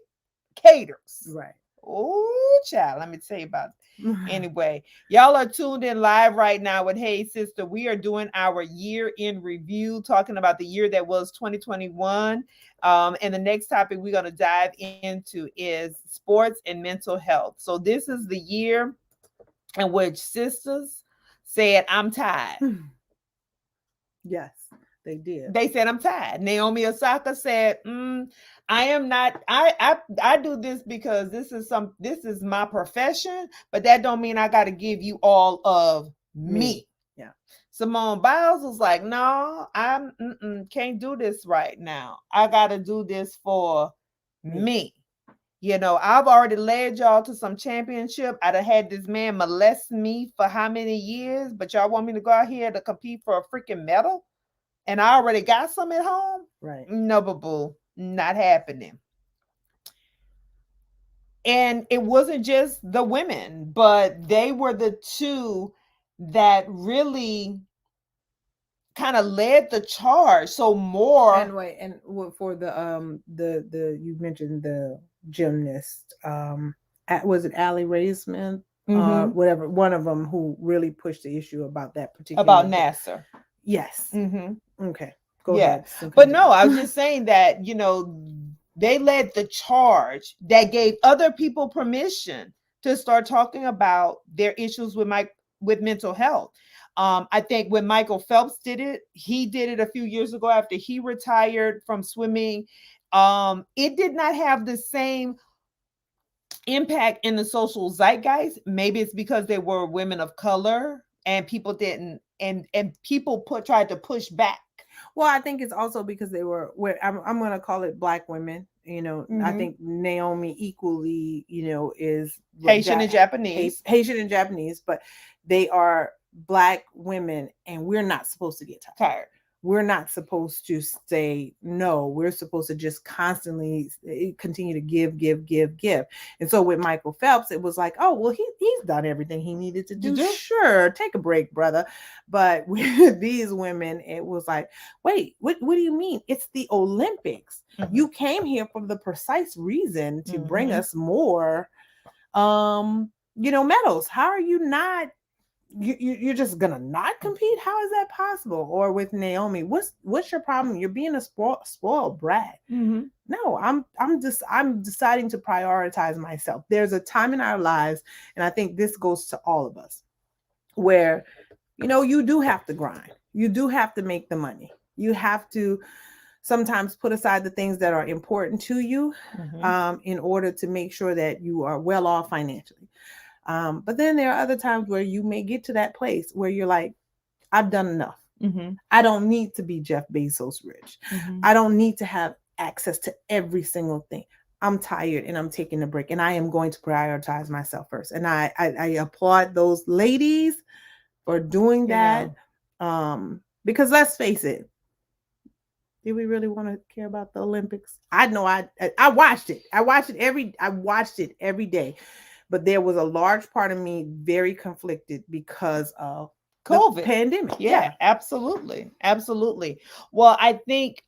caters. Right. Oh, child, let me tell you about it. Anyway, y'all are tuned in live right now with Hey Sister. We are doing our year in review, talking about the year that was 2021. And the next topic we're going to dive into is sports and mental health. So this is the year in which sisters said, I'm tired. Yes, they did. They said, I'm tired. Naomi Osaka said, I am not, I do this because this is my profession, but that don't mean I got to give you all of me. Yeah. Simone Biles was like, no, I'm can't do this right now. I got to do this for me. I've already led y'all to some championship. I'd have had this man molest me for how many years, but y'all want me to go out here to compete for a freaking medal? And I already got some at home? Right. No, boo, not happening. And it wasn't just the women, but they were the two that really kind of led the charge. So more. And wait, and for the you mentioned the gymnast, was it Allie Raisman, whatever, one of them who really pushed the issue about that particular about Nasser. Yes. Okay. Go Yeah. ahead. But no, I was just saying that, you know, they led the charge that gave other people permission to start talking about their issues with mental health. I think when Michael Phelps did it, he did it a few years ago after he retired from swimming. It did not have the same impact in the social zeitgeist. Maybe it's because they were women of color and people didn't, and people tried to push back. Well, I think it's also because they were, I'm going to call it Black women. You know, I think Naomi equally, you know, is Haitian and Japanese. Haitian and Japanese, but they are Black women, and we're not supposed to get tired. We're not supposed to say no. We're supposed to just constantly continue to give. And so with Michael Phelps, it was like, oh, well, he's done everything he needed to do. Sure, take a break, brother. But with these women, it was like, wait, what do you mean? It's the Olympics. You came here for the precise reason to bring us more, you know, medals. How are you not? You're just gonna not compete? How is that possible? Or with Naomi, what's your problem? You're being a spoiled brat. No, I'm deciding to prioritize myself. There's a time in our lives, and I think this goes to all of us, where, you know, you do have to grind. You do have to make the money. You have to sometimes put aside the things that are important to you, in order to make sure that you are well off financially. But then there are other times where you may get to that place where you're like, I've done enough. I don't need to be Jeff Bezos rich. I don't need to have access to every single thing. I'm tired and I'm taking a break, and I am going to prioritize myself first. And I applaud those ladies for doing that. Because let's face it, did we really want to care about the Olympics? I know I watched it. I watched it every day. But there was a large part of me very conflicted because of COVID, the pandemic. Yeah, absolutely. Well, I think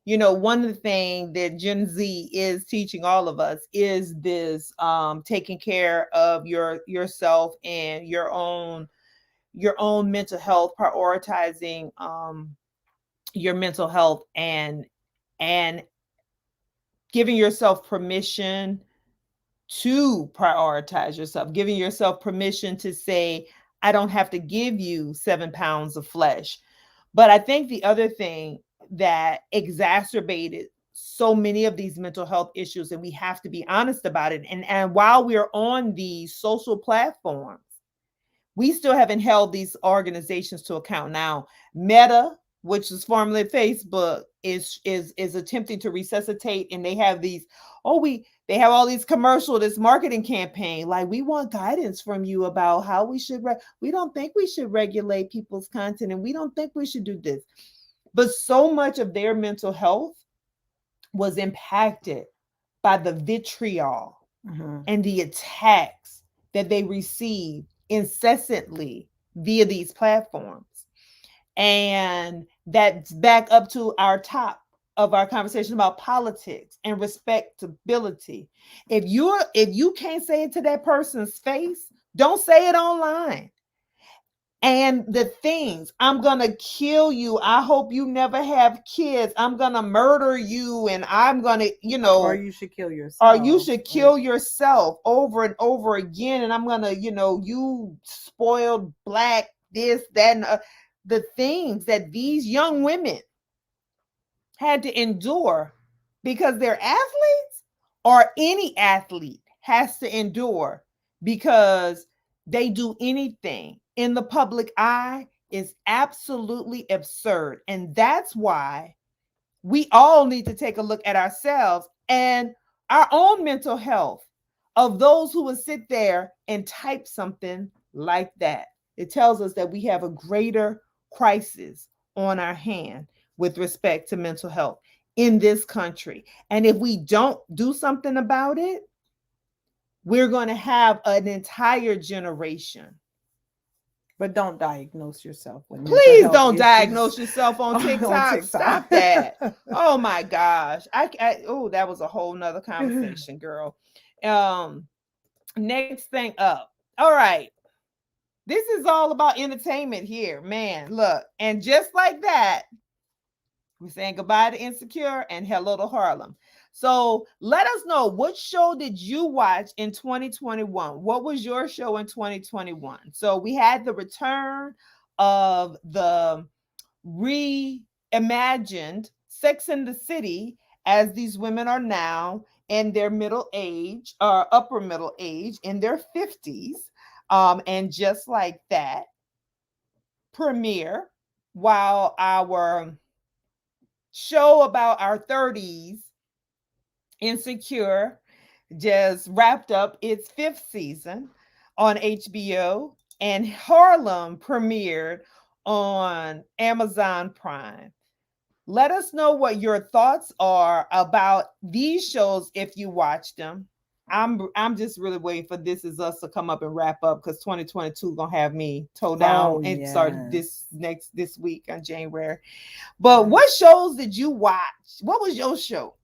you know, one of the things that Gen Z is teaching all of us is this taking care of yourself and your own mental health, prioritizing your mental health, and giving yourself permission to prioritize yourself, giving yourself permission to say, I don't have to give you 7 pounds of flesh. But I think the other thing that exacerbated so many of these mental health issues, and we have to be honest about it, and while we're on these social platforms, we still haven't held these organizations to account. Now, Meta, which is formerly Facebook, is attempting to resuscitate, and they have these, they have all these commercial, this marketing campaign, like, we want guidance from you about how we should, we don't think we should regulate people's content, and we don't think we should do this. But so much of their mental health was impacted by the vitriol and the attacks that they received incessantly via these platforms. And that's back up to our top of our conversation about politics and respectability. If you can't say it to that person's face, don't say it online. And the things, I'm gonna kill you, I hope you never have kids, I'm gonna murder you, and I'm gonna, you know, or you should kill yourself, or you should kill yourself over and over again, and I'm gonna, you know, you spoiled black, this, that, and the things that these young women had to endure because they're athletes, or any athlete has to endure because they do anything in the public eye, is absolutely absurd. And that's why we all need to take a look at ourselves and our own mental health, of those who would sit there and type something like that. It tells us that we have a greater crisis on our hand with respect to mental health in this country. And if we don't do something about it, we're going to have an entire generation But don't diagnose yourself with mental Please health don't issues diagnose yourself on on TikTok. Stop that. Oh my gosh. Oh, that was a whole nother conversation, girl. Next thing up. All right. This is all about entertainment here, man. Look, and just like that, we're saying goodbye to Insecure and hello to Harlem. So let us know, what show did you watch in 2021? What was your show in 2021? So we had the return of the reimagined Sex in the City, as these women are now in their middle age or upper middle age in their 50s. And just like that, premiere, while our show about our 30s, Insecure, just wrapped up its 5th season on HBO, and Harlem premiered on Amazon Prime. Let us know what your thoughts are about these shows if you watch them. I'm just really waiting for This Is Us to come up and wrap up, because 2022 gonna have me toe down and start this week on January. But what shows did you watch? What was your show?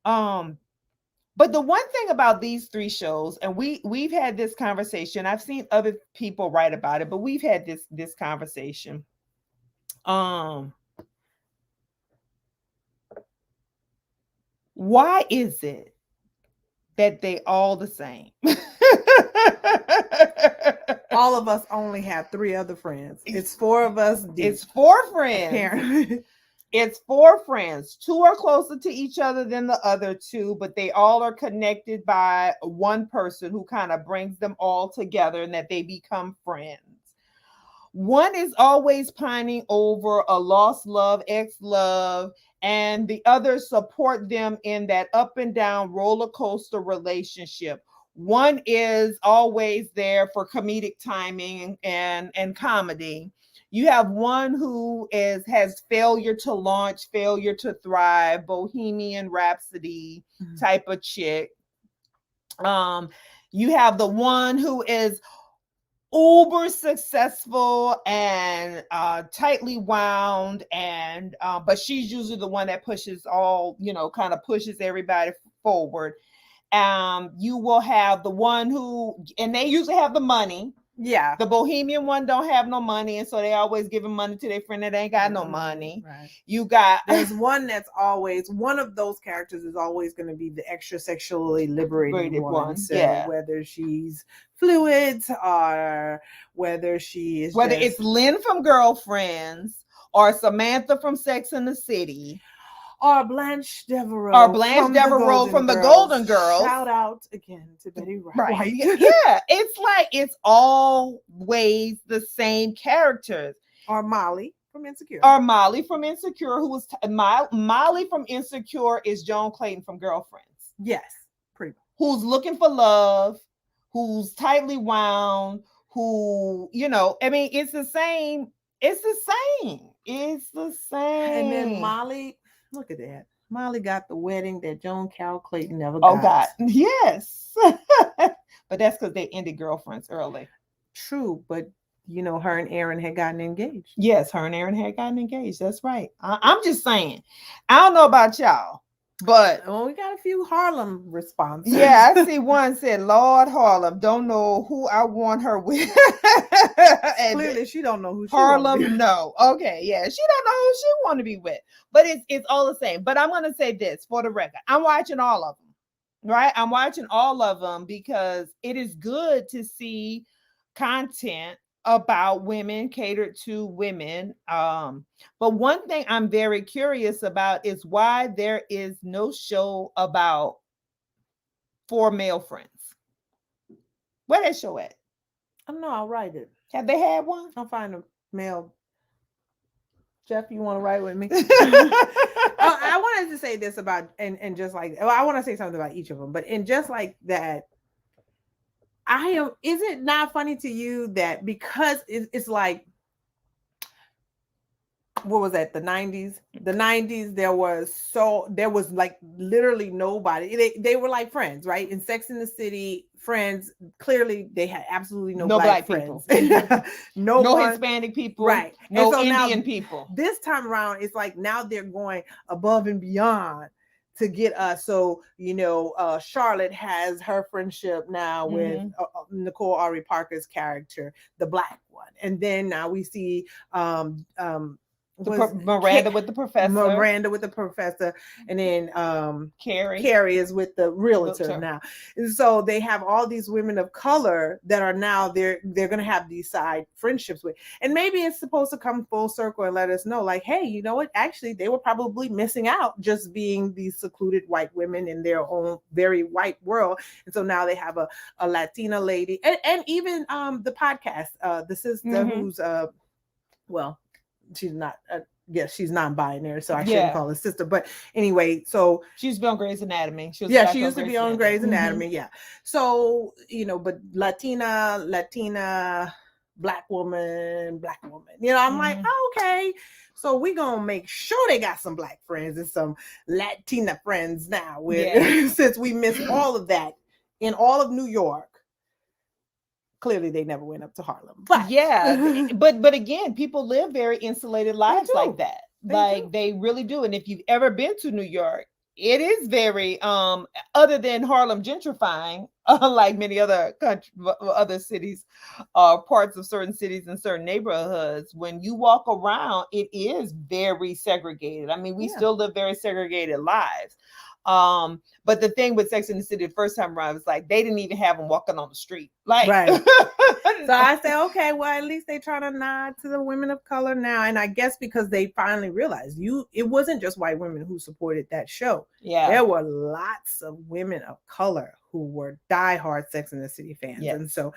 But the one thing about these 3 shows, and we've had this conversation. I've seen other people write about it, but we've had this conversation. Why is it that they all the same? All of us only have 3 other friends. It's 4 of us. It's 4 friends. Apparently. It's 4 friends. 2 are closer to each other than the other 2, but they all are connected by one person who kind of brings them all together, and that they become friends. One is always pining over a lost love, ex-love, and the others support them in that up and down roller coaster relationship. One is always there for comedic timing and comedy. You have one who has failure to launch, failure to thrive, Bohemian Rhapsody type of chick. You have the one who is uber successful and tightly wound, and but she's usually the one that pushes all, kind of pushes everybody forward. You will have the one who, and they usually have the money. Yeah. The Bohemian one don't have no money, and so they always giving money to their friend that ain't got no money. Right. There's one that's always, one of those characters is always going to be the extra sexually liberated one. So whether she's fluid or whether it's Lynn from Girlfriends or Samantha from Sex and the City. Or Blanche Devereaux. From the Golden Girls. Shout out again to Betty White. Right. Yeah. It's like, it's always the same characters. Or Molly from Insecure. Who was Molly from Insecure is Joan Clayton from Girlfriends. Yes. Pretty much. Who's looking for love, who's tightly wound, who, it's the same. It's the same. And then Molly, look at that. Molly got the wedding that Joan Carol Clayton never got. Oh, God. Yes. But that's because they ended Girlfriends early. True. But, her and Aaron had gotten engaged. Yes, her and Aaron had gotten engaged. That's right. I'm just saying. I don't know about y'all, but we got a few Harlem responses. Yeah, I see one said, Lord Harlem, don't know who I want her with. Clearly, she don't know who she Harlem, no. Okay, yeah, she don't know who she want to be with. But it's all the same. But I'm going to say this for the record. I'm watching all of them, right? I'm watching all of them because it is good to see content about women, catered to women. But one thing I'm very curious about is why there is no show about 4 male friends. Where that show at? I don't know. I'll write it. Have they had one? I'll find a male. Jeff, you want to write with me? I wanted to say this about, and just like, I want to say something about each of them, but in just like that, is it not funny to you that because it's like, what was that, the 90s? The 90s, there was like literally nobody. They were like Friends, right? In Sex in the City, Friends, clearly they had absolutely no No black black friends. people. No No one, Hispanic people. right. And No so now Indian people. this time around, it's like now they're going above and beyond to get us. So, Charlotte has her friendship now with Nicole Ari Parker's character, the black one. And then now we see Miranda with the professor. Miranda with the professor, and then Carrie. Carrie is with the realtor Realtor. now. And so they have all these women of color that are now they're going to have these side friendships with. And maybe it's supposed to come full circle and let us know, like, hey, you know what? Actually, they were probably missing out just being these secluded white women in their own very white world. And so now they have a Latina lady, and even the podcast, the sister who's well, she's not she's non-binary, so I shouldn't call her sister, but anyway, so she used to be on Grey's Anatomy. She used to be on Grey's Anatomy. Yeah, so but Latina, black woman, I'm like, okay, so we gonna make sure they got some black friends and some Latina friends now, since we missed all of that in all of New York. Clearly they never went up to Harlem. But but again, people live very insulated lives like that. They really do. And if you've ever been to New York, it is very other than Harlem gentrifying, like many other cities, parts of certain cities and certain neighborhoods, when you walk around, it is very segregated. I mean, we still live very segregated lives. But the thing with Sex in the City the first time around was like they didn't even have them walking on the street. Like So I said, okay, well, at least they try to nod to the women of color now. And I guess because they finally realized it wasn't just white women who supported that show. Yeah. There were lots of women of color who were diehard Sex in the City fans. Yes. And so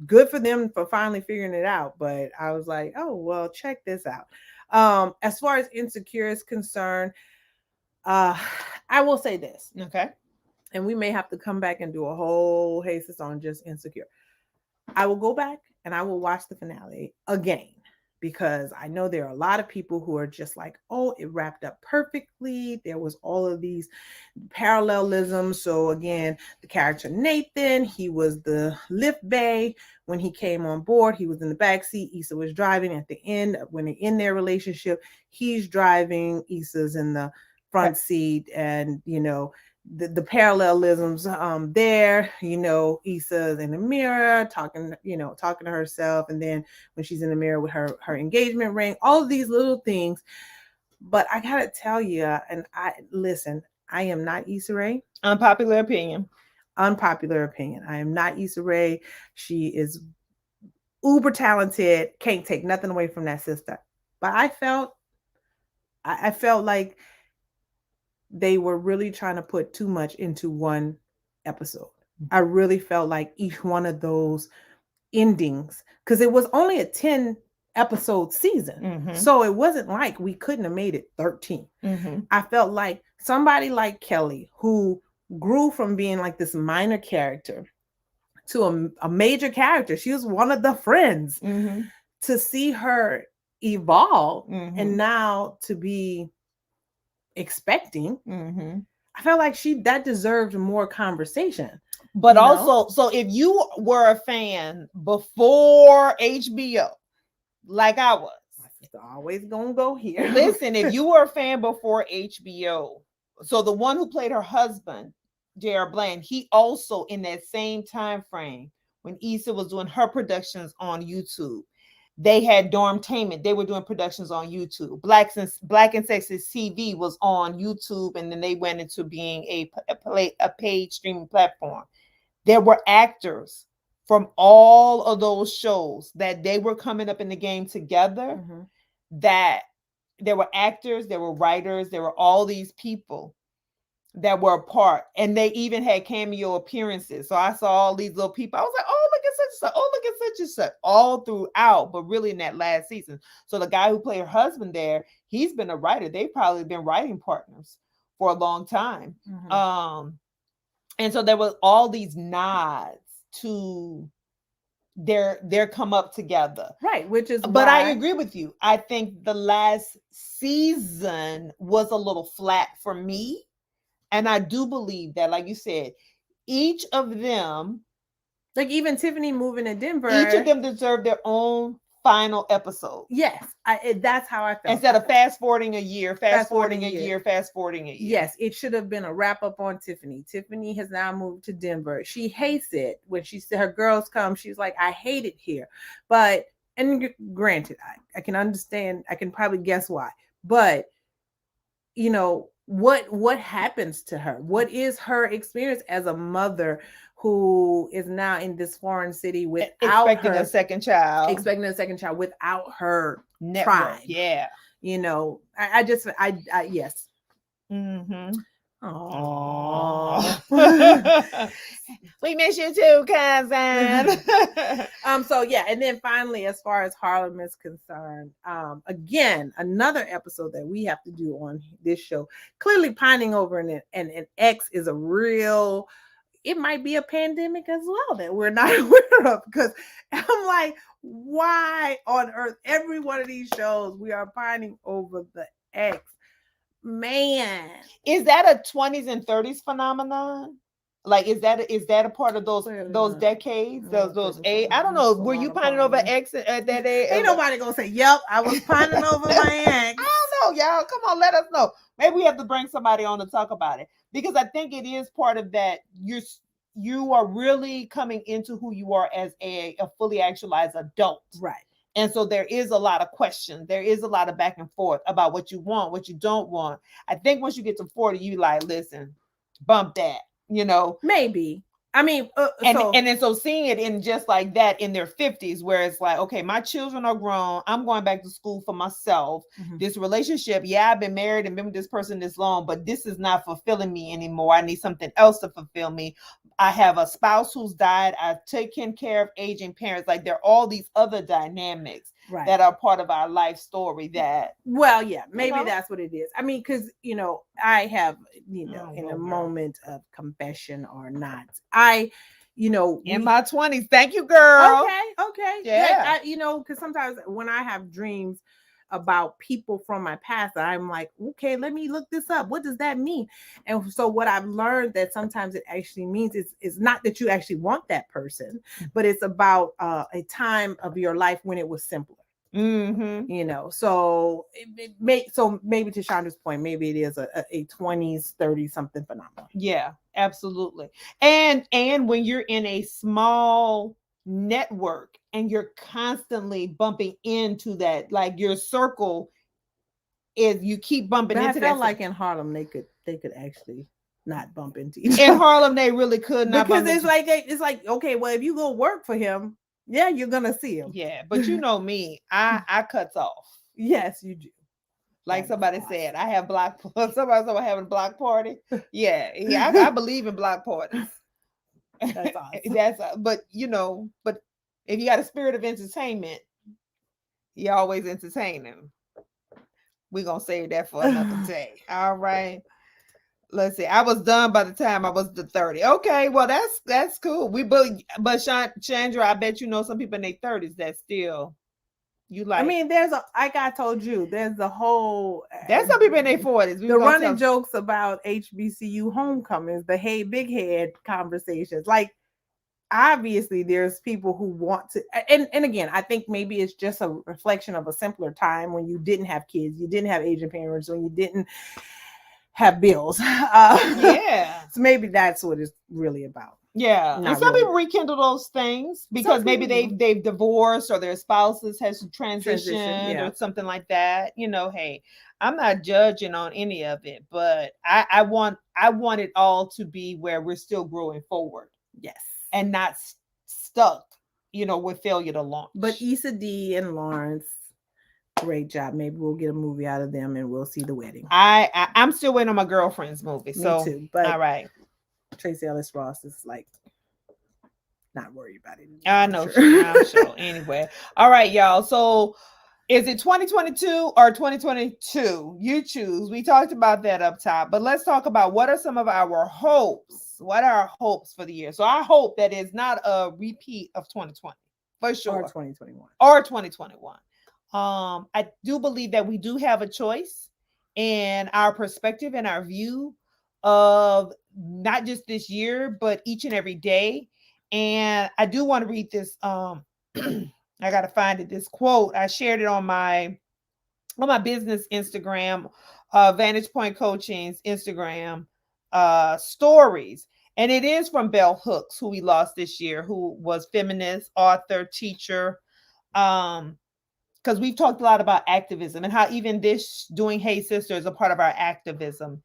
good for them for finally figuring it out. But I was like, oh, well, check this out. As far as Insecure is concerned, I will say this. Okay. And we may have to come back and do a whole Hasis on just Insecure. I will go back and I will watch the finale again, because I know there are a lot of people who are just like, oh, it wrapped up perfectly. There was all of these parallelisms. So again, the character Nathan, he was the lift bay. When he came on board, he was in the back seat. Issa was driving. At the end, when they're in their relationship, he's driving. Issa's in the front seat. And, the parallelisms there, Issa's in the mirror talking to herself, and then when she's in the mirror with her engagement ring, all of these little things. But I gotta tell you, and I am not Issa Rae. Unpopular opinion. I am not Issa Rae. She is uber talented. Can't take nothing away from that sister. But I felt like they were really trying to put too much into one episode. I really felt like each one of those endings, because it was only a 10 episode season. So it wasn't like we couldn't have made it 13. I felt like somebody like Kelly, who grew from being like this minor character to a major character. She was one of the friends. To see her evolve and now to be expecting, I felt like that deserved more conversation. But also, so if you were a fan before HBO, like I was, it's always gonna go here. Listen, if you were a fan before HBO, so the one who played her husband, J.R. Bland, he also in that same time frame when Issa was doing her productions on YouTube, they had Dormtainment. They were doing productions on YouTube. Black and Sexy TV was on YouTube, and then they went into being a paid streaming platform. There were actors from all of those shows that they were coming up in the game together. That there were actors, there were writers, there were all these people that were a part, and they even had cameo appearances. So I saw all these little people. I was like, oh, look at such and such. Oh, look at such and such, all throughout, but really in that last season. So the guy who played her husband there, he's been a writer. They've probably been writing partners for a long time. And so there was all these nods to their come up together. Right, which is But why I agree with you. I think the last season was a little flat for me. And I do believe that, like you said, each of them, like even Tiffany moving to Denver, each of them deserve their own final episode. Yes, that's how I felt. Instead of fast forwarding a year, fast forwarding a year. year, fast forwarding a year. Yes, it should have been a wrap up on Tiffany. Tiffany has now moved to Denver. She hates it. When she said her girls come, she's like, I hate it here. But, and granted, I can understand, I can probably guess why. But, you know, what happens to her? What is her experience as a mother who is now in this foreign city without expecting her a second child, without her network? tribe? Yeah, you know, I yes. Mm-hmm. Oh, we miss you too, cousin. So yeah, and then finally, as far as Harlem is concerned, again, another episode that we have to do on this show. Clearly, pining over an ex is a real. It might be a pandemic as well that we're not aware of, because I'm like, why on earth every one of these shows we are pining over the ex? Man, is that a 20s and 30s phenomenon? Like, is that a part of those decades? Those age? I don't know. Were you pining over ex at that age? Ain't nobody gonna say, "Yep, I was pining over my ex." I don't know, y'all. Come on, let us know. Maybe we have to bring somebody on to talk about it, because I think it is part of that. You are really coming into who you are as a fully actualized adult, right? And so there is a lot of questions. There is a lot of back and forth about what you want, what you don't want. I think once you get to 40, you like, listen, bump that, you know. Maybe. I mean, and then so seeing it in just like that in their 50s, where it's like, okay, my children are grown. I'm going back to school for myself. Mm-hmm. This relationship, yeah, I've been married and been with this person this long, but this is not fulfilling me anymore. I need something else to fulfill me. I have a spouse who's died. I've taken care of aging parents. Like, there are all these other dynamics that are part of our life story that, well, yeah, maybe that's what it is. I mean, because, you know, I have, in a moment of confession or not, in my 20s. Thank you, girl. Okay. Yeah. Because sometimes when I have dreams about people from my past, I'm like, okay, let me look this up. What does that mean? And so what I've learned that sometimes it actually means is not that you actually want that person, but it's about a time of your life when it was simpler. Mm-hmm. So maybe to Chandra's point, maybe it is a 20s, 30 something phenomenon. Yeah, absolutely. And when you're in a small network and you're constantly bumping into that, like your circle is, you keep bumping but into I felt like in Harlem they could actually not bump into each other. In Harlem they really could not, because it's like okay, well, if you go work for him, yeah, you're gonna see him. Yeah, but you know me, I cuts off. Yes, you do. Like somebody said, I have block. Somebody having a block party. Yeah, I believe in block parties. That's awesome. But if you got a spirit of entertainment, you always entertain them. We're gonna save that for another day. All right. Let's see. I was done by the time I was 30. Okay, well that's cool. But Chandra, I bet you know some people in their 30s that still you like. I mean, like I told you, there's the whole. There's some people in their 40s. The running jokes about HBCU homecomings, the hey big head conversations. Like, obviously, there's people who want to, and again, I think maybe it's just a reflection of a simpler time when you didn't have kids, you didn't have aging parents, when you didn't have bills. Yeah. So maybe that's what it's really about. Yeah. And some people rekindle those things because maybe they've divorced or their spouses has transitioned or something like that. Hey, I'm not judging on any of it, but I want it all to be where we're still growing forward. Yes. And not stuck, with failure to launch. But Issa D and Lawrence, great job. Maybe we'll get a movie out of them and we'll see the wedding. I'm still waiting on my girlfriend's movie. Me too. But all right. Tracy Ellis Ross is like not worried about it. I know. Sure. I'm sure. Anyway. All right, y'all. So is it 2022 or 2022? You choose. We talked about that up top, but let's talk about what are some of our hopes. What are our hopes for the year? So I hope that it's not a repeat of 2020. for Or sure. 2021. Or 2021. I do believe that we do have a choice in our perspective and our view of not just this year, but each and every day. And I do want to read this. I gotta find it. This quote, I shared it on my business Instagram, Vantage Point Coaching's Instagram stories. And it is from Bell Hooks, who we lost this year, who was feminist, author, teacher. Because we've talked a lot about activism and how even this doing Hey Sister is a part of our activism.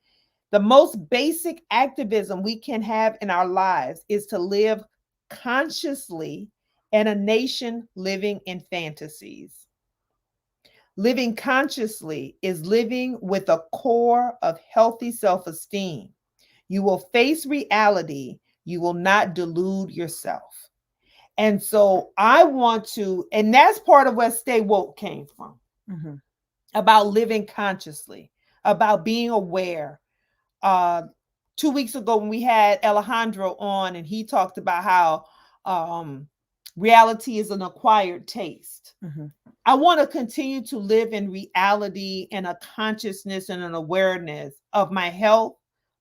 The most basic activism we can have in our lives is to live consciously in a nation living in fantasies. Living consciously is living with a core of healthy self esteem. You will face reality, you will not delude yourself. And so I want to, and that's part of where Stay Woke came from, about living consciously, about being aware. 2 weeks ago, when we had Alejandro on, and he talked about how reality is an acquired taste. I want to continue to live in reality and a consciousness and an awareness of my health,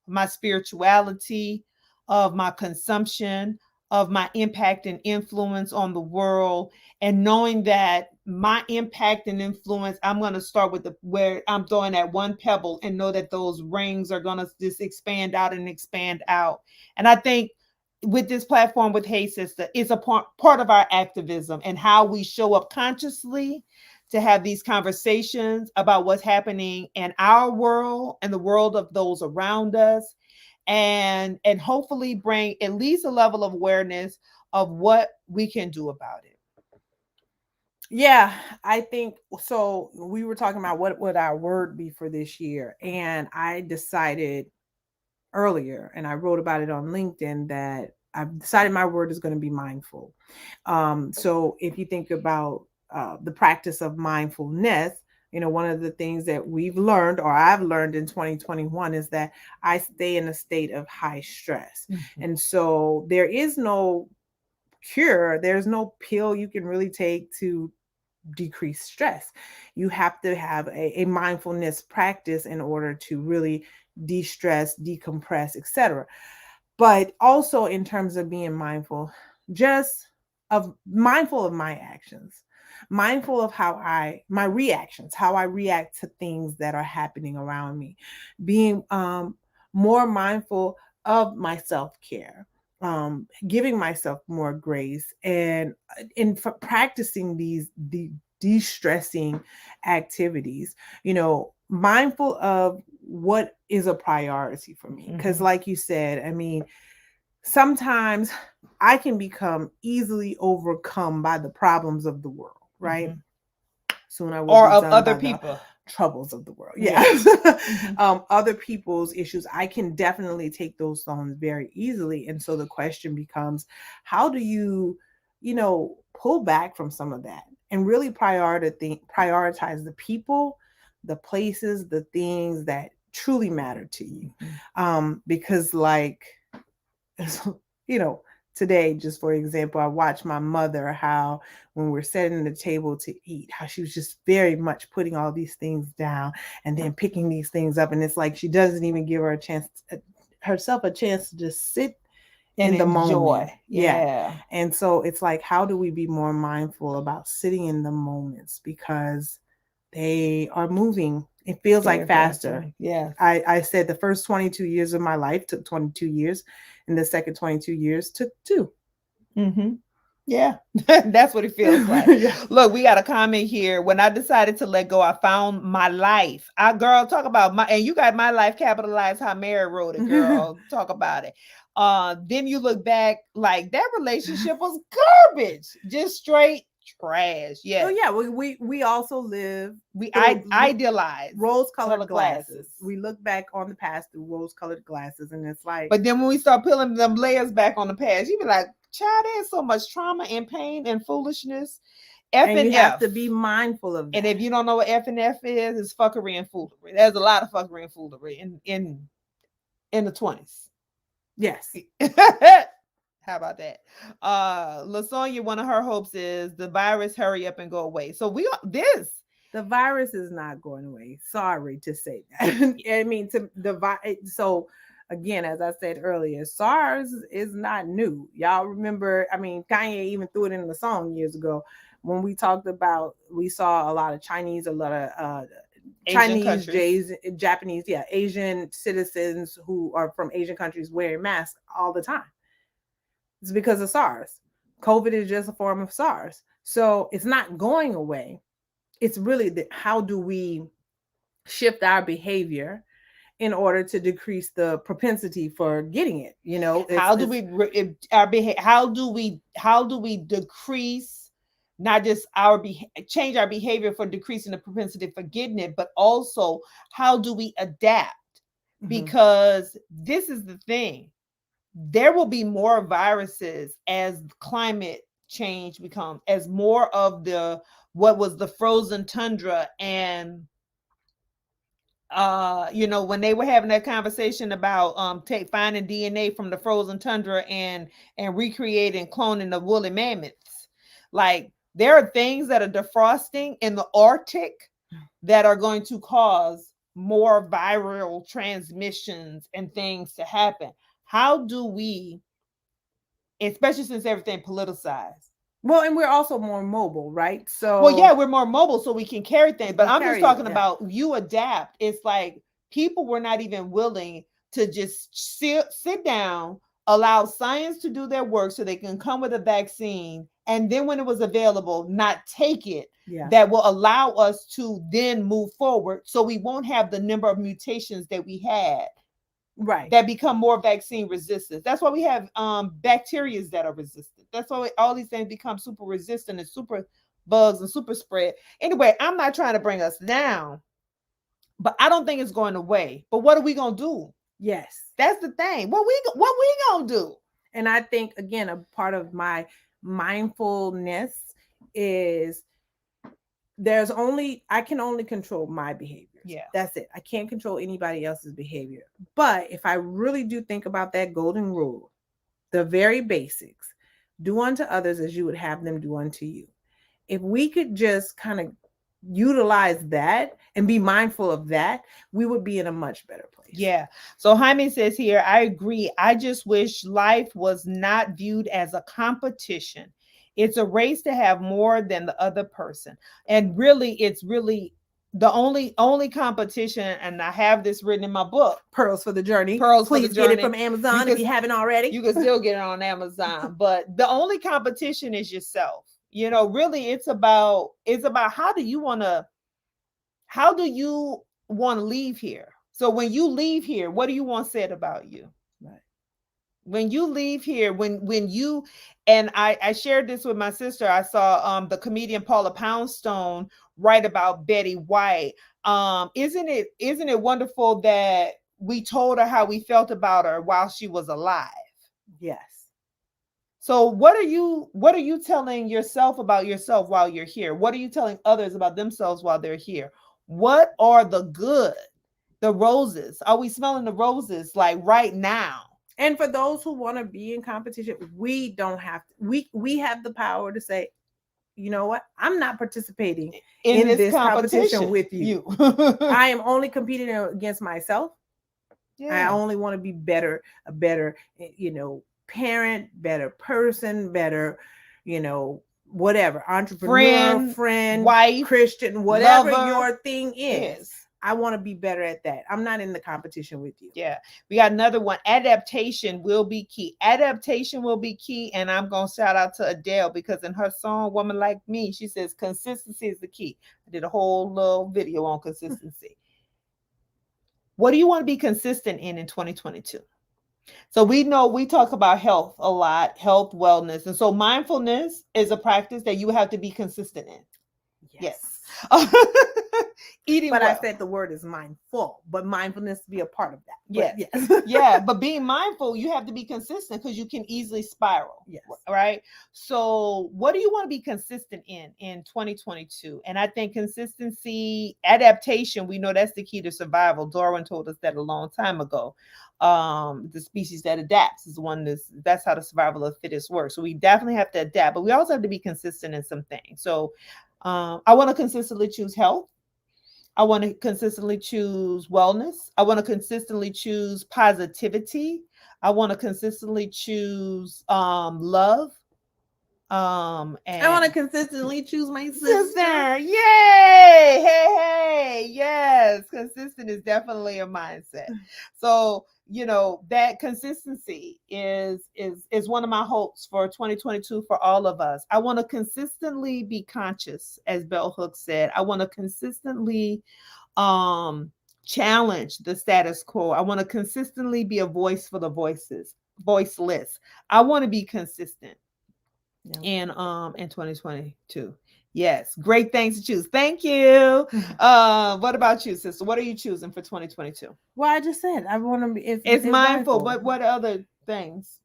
my spirituality, of my consumption, of my impact and influence on the world, and knowing that my impact and influence, I'm going to start with where I'm throwing that one pebble and know that those rings are going to just expand out and expand out. And I think with this platform with Hey Sister, it's a part of our activism and how we show up consciously to have these conversations about what's happening in our world and the world of those around us, and hopefully bring at least a level of awareness of what we can do about it. Yeah, I think so. We were talking about what would our word be for this year, and I decided earlier, and I wrote about it on LinkedIn, that I've decided my word is going to be mindful. So if you think about the practice of mindfulness, one of the things that we've learned, or I've learned in 2021, is that I stay in a state of high stress. And so there is no cure, there's no pill you can really take to decrease stress. You have to have a mindfulness practice in order to really de-stress, decompress, etc. But also in terms of being mindful, just mindful of my actions, mindful of my reactions, how I react to things that are happening around me, being more mindful of my self-care, giving myself more grace, and in practicing these de-stressing activities, mindful of what is a priority for me. Because like you said, I mean, sometimes I can become easily overcome by the problems of the world, right? Soon I will or be of done other by people. the troubles of the world. Yeah. Other people's issues, I can definitely take those on very easily. And so the question becomes, how do you, pull back from some of that and really prioritize the people, the places, the things that truly matter to you? Because like, today, just for example, I watched my mother, how when we're setting the table to eat, how she was just very much putting all these things down and then picking these things up. And it's like she doesn't even give herself a chance to just sit And in the enjoy. moment. Yeah. And so it's like, how do we be more mindful about sitting in the moments? Because they are moving. It feels like faster. Yeah. I said the first 22 years of my life took 22 years, and the second 22 years took 2. Yeah, that's what it feels like. Look, we got a comment here. When I decided to let go, I found my life. Girl, talk about and you got my life capitalized how Mary wrote it, girl. Talk about it. Then you look back, like that relationship was garbage, just straight trash. Yeah. Oh yeah, we also live. I idealize rose-colored glasses. We look back on the past through rose-colored glasses, and it's like. But then when we start peeling them layers back on the past, you be like, child, there's so much trauma and pain and foolishness. And you have to be mindful of that. And if you don't know what F and F is, it's fuckery and foolery. There's a lot of fuckery and foolery in the 20s. Yes. How about that? Lasonia, one of her hopes is the virus hurry up and go away. So we are this. The virus is not going away. Sorry to say that. I mean, to the so again, as I said earlier, SARS is not new. Y'all remember? I mean, Kanye even threw it in the song years ago when we talked about. We saw a lot of Chinese, a lot of Chinese, Japanese, yeah, Asian citizens who are from Asian countries wearing masks all the time. It's because of SARS. COVID is just a form of SARS. So it's not going away. It's really how do we shift our behavior in order to decrease the propensity for getting it? You know, how do we decrease not just change our behavior for decreasing the propensity for getting it, but also how do we adapt? Because this is the thing. There will be more viruses as climate change becomes, as more of what was the frozen tundra and when they were having that conversation about finding DNA from the frozen tundra and recreating cloning the woolly mammoths. Like there are things that are defrosting in the Arctic that are going to cause more viral transmissions and things to happen. How do we, especially since everything politicized? Well, and we're also more mobile, right? So well, yeah, we're more mobile, so we can carry things. But I'm just talking about you adapt. It's like people were not even willing to just sit down, allow science to do their work so they can come with a vaccine. And then when it was available, not take it. Yeah. That will allow us to then move forward. So we won't have the number of mutations that we had. Right. That become more vaccine resistant. That's why we have bacteria that are resistant. That's why all these things become super resistant and super bugs and super spread. Anyway, I'm not trying to bring us down, but I don't think it's going away. But what are we going to do? Yes. That's the thing. What we going to do? And I think, again, a part of my mindfulness is I can only control my behavior. Yeah, that's it. I can't control anybody else's behavior. But if I really do think about that golden rule, the very basics, do unto others as you would have them do unto you. If we could just kind of utilize that and be mindful of that, we would be in a much better place. Yeah. So Jaime says here, I agree. I just wish life was not viewed as a competition. It's a race to have more than the other person. And really, it's really the only competition, and I have this written in my book, Pearls for the Journey. Please get it from Amazon if you haven't already. You can still get it on Amazon, but the only competition is yourself. You know, really, it's about how do you want to leave here? So when you leave here, what do you want said about you? Right. When you leave here, when you, and I shared this with my sister. I saw the comedian Paula Poundstone write about Betty White. Isn't it wonderful that we told her how we felt about her while she was alive? Yes. So what are you telling yourself about yourself while you're here? What are you telling others about themselves while they're here? What are the good, the roses? Are we smelling the roses like right now? And for those who want to be in competition, we don't have to. We have the power to say, you know what? I'm not participating in this competition with you. I am only competing against myself. Yeah. I only want to be a better, parent, better person, better, whatever, entrepreneur, friend, wife, Christian, whatever lover, your thing is. I want to be better at that. I'm not in the competition with you. Yeah. We got another one. Adaptation will be key. Adaptation will be key. And I'm going to shout out to Adele because in her song, Woman Like Me, she says consistency is the key. I did a whole little video on consistency. What do you want to be consistent in 2022? So we know we talk about health a lot, health, wellness. And so mindfulness is a practice that you have to be consistent in. Yes. Eating But well. I said the word is mindful, but mindfulness to be a part of that. Yes. But yes. Yeah, but being mindful, you have to be consistent because you can easily spiral. Yes. Right. So what do you want to be consistent in 2022? And I think consistency, adaptation, we know that's the key to survival. Darwin told us that a long time ago. The species that adapts is the one that's how the survival of the fittest works. So we definitely have to adapt, but we also have to be consistent in some things. So I want to consistently choose health. I want to consistently choose wellness. I want to consistently choose positivity. I want to consistently choose love. I want to And consistently choose my sister, sister. yay! Hey, yes, consistent is definitely a mindset. So that consistency is one of my hopes for 2022 for all of us. I want to consistently be conscious, as Bell Hooks said. I want to consistently um challenge the status quo. I want to consistently be a voice for the voiceless. I want to be consistent in 2022. Yes, great things to choose. Thank you. What about you, sister? What are you choosing for 2022? Well, I just said I want to be. It's mindful, but what other things?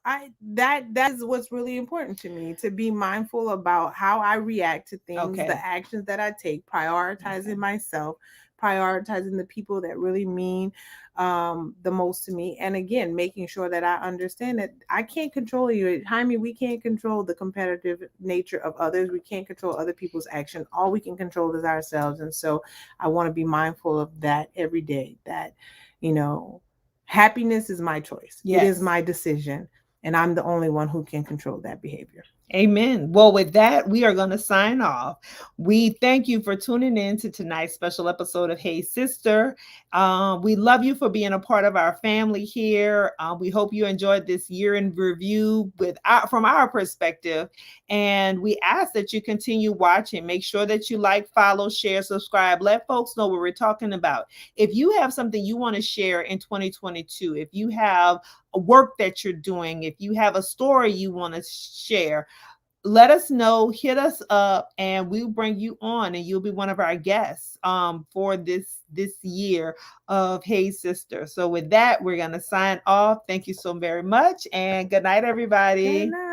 That is what's really important to me, to be mindful about how I react to things, Okay. the actions that I take, prioritizing myself, prioritizing the people that really mean the most to me, and again making sure that I understand that I can't control you, Jaime. We can't control the competitive nature of others. We can't control other people's action. All we can control is ourselves. And so I want to be mindful of that every day, that happiness is my choice. It is my decision. And I'm the only one who can control that behavior. Amen. Well, with that, we are going to sign off. We thank you for tuning in to tonight's special episode of Hey Sister. We love you for being a part of our family here. We hope you enjoyed this year in review from our perspective. And we ask that you continue watching. Make sure that you like, follow, share, subscribe. Let folks know what we're talking about. If you have something you want to share in 2022, if you have work that you're doing, if you have a story you want to share, let us know, hit us up, and we'll bring you on, and you'll be one of our guests for this year of Hey Sister. So with that, we're going to sign off. Thank you so very much, and good night, everybody. Good night.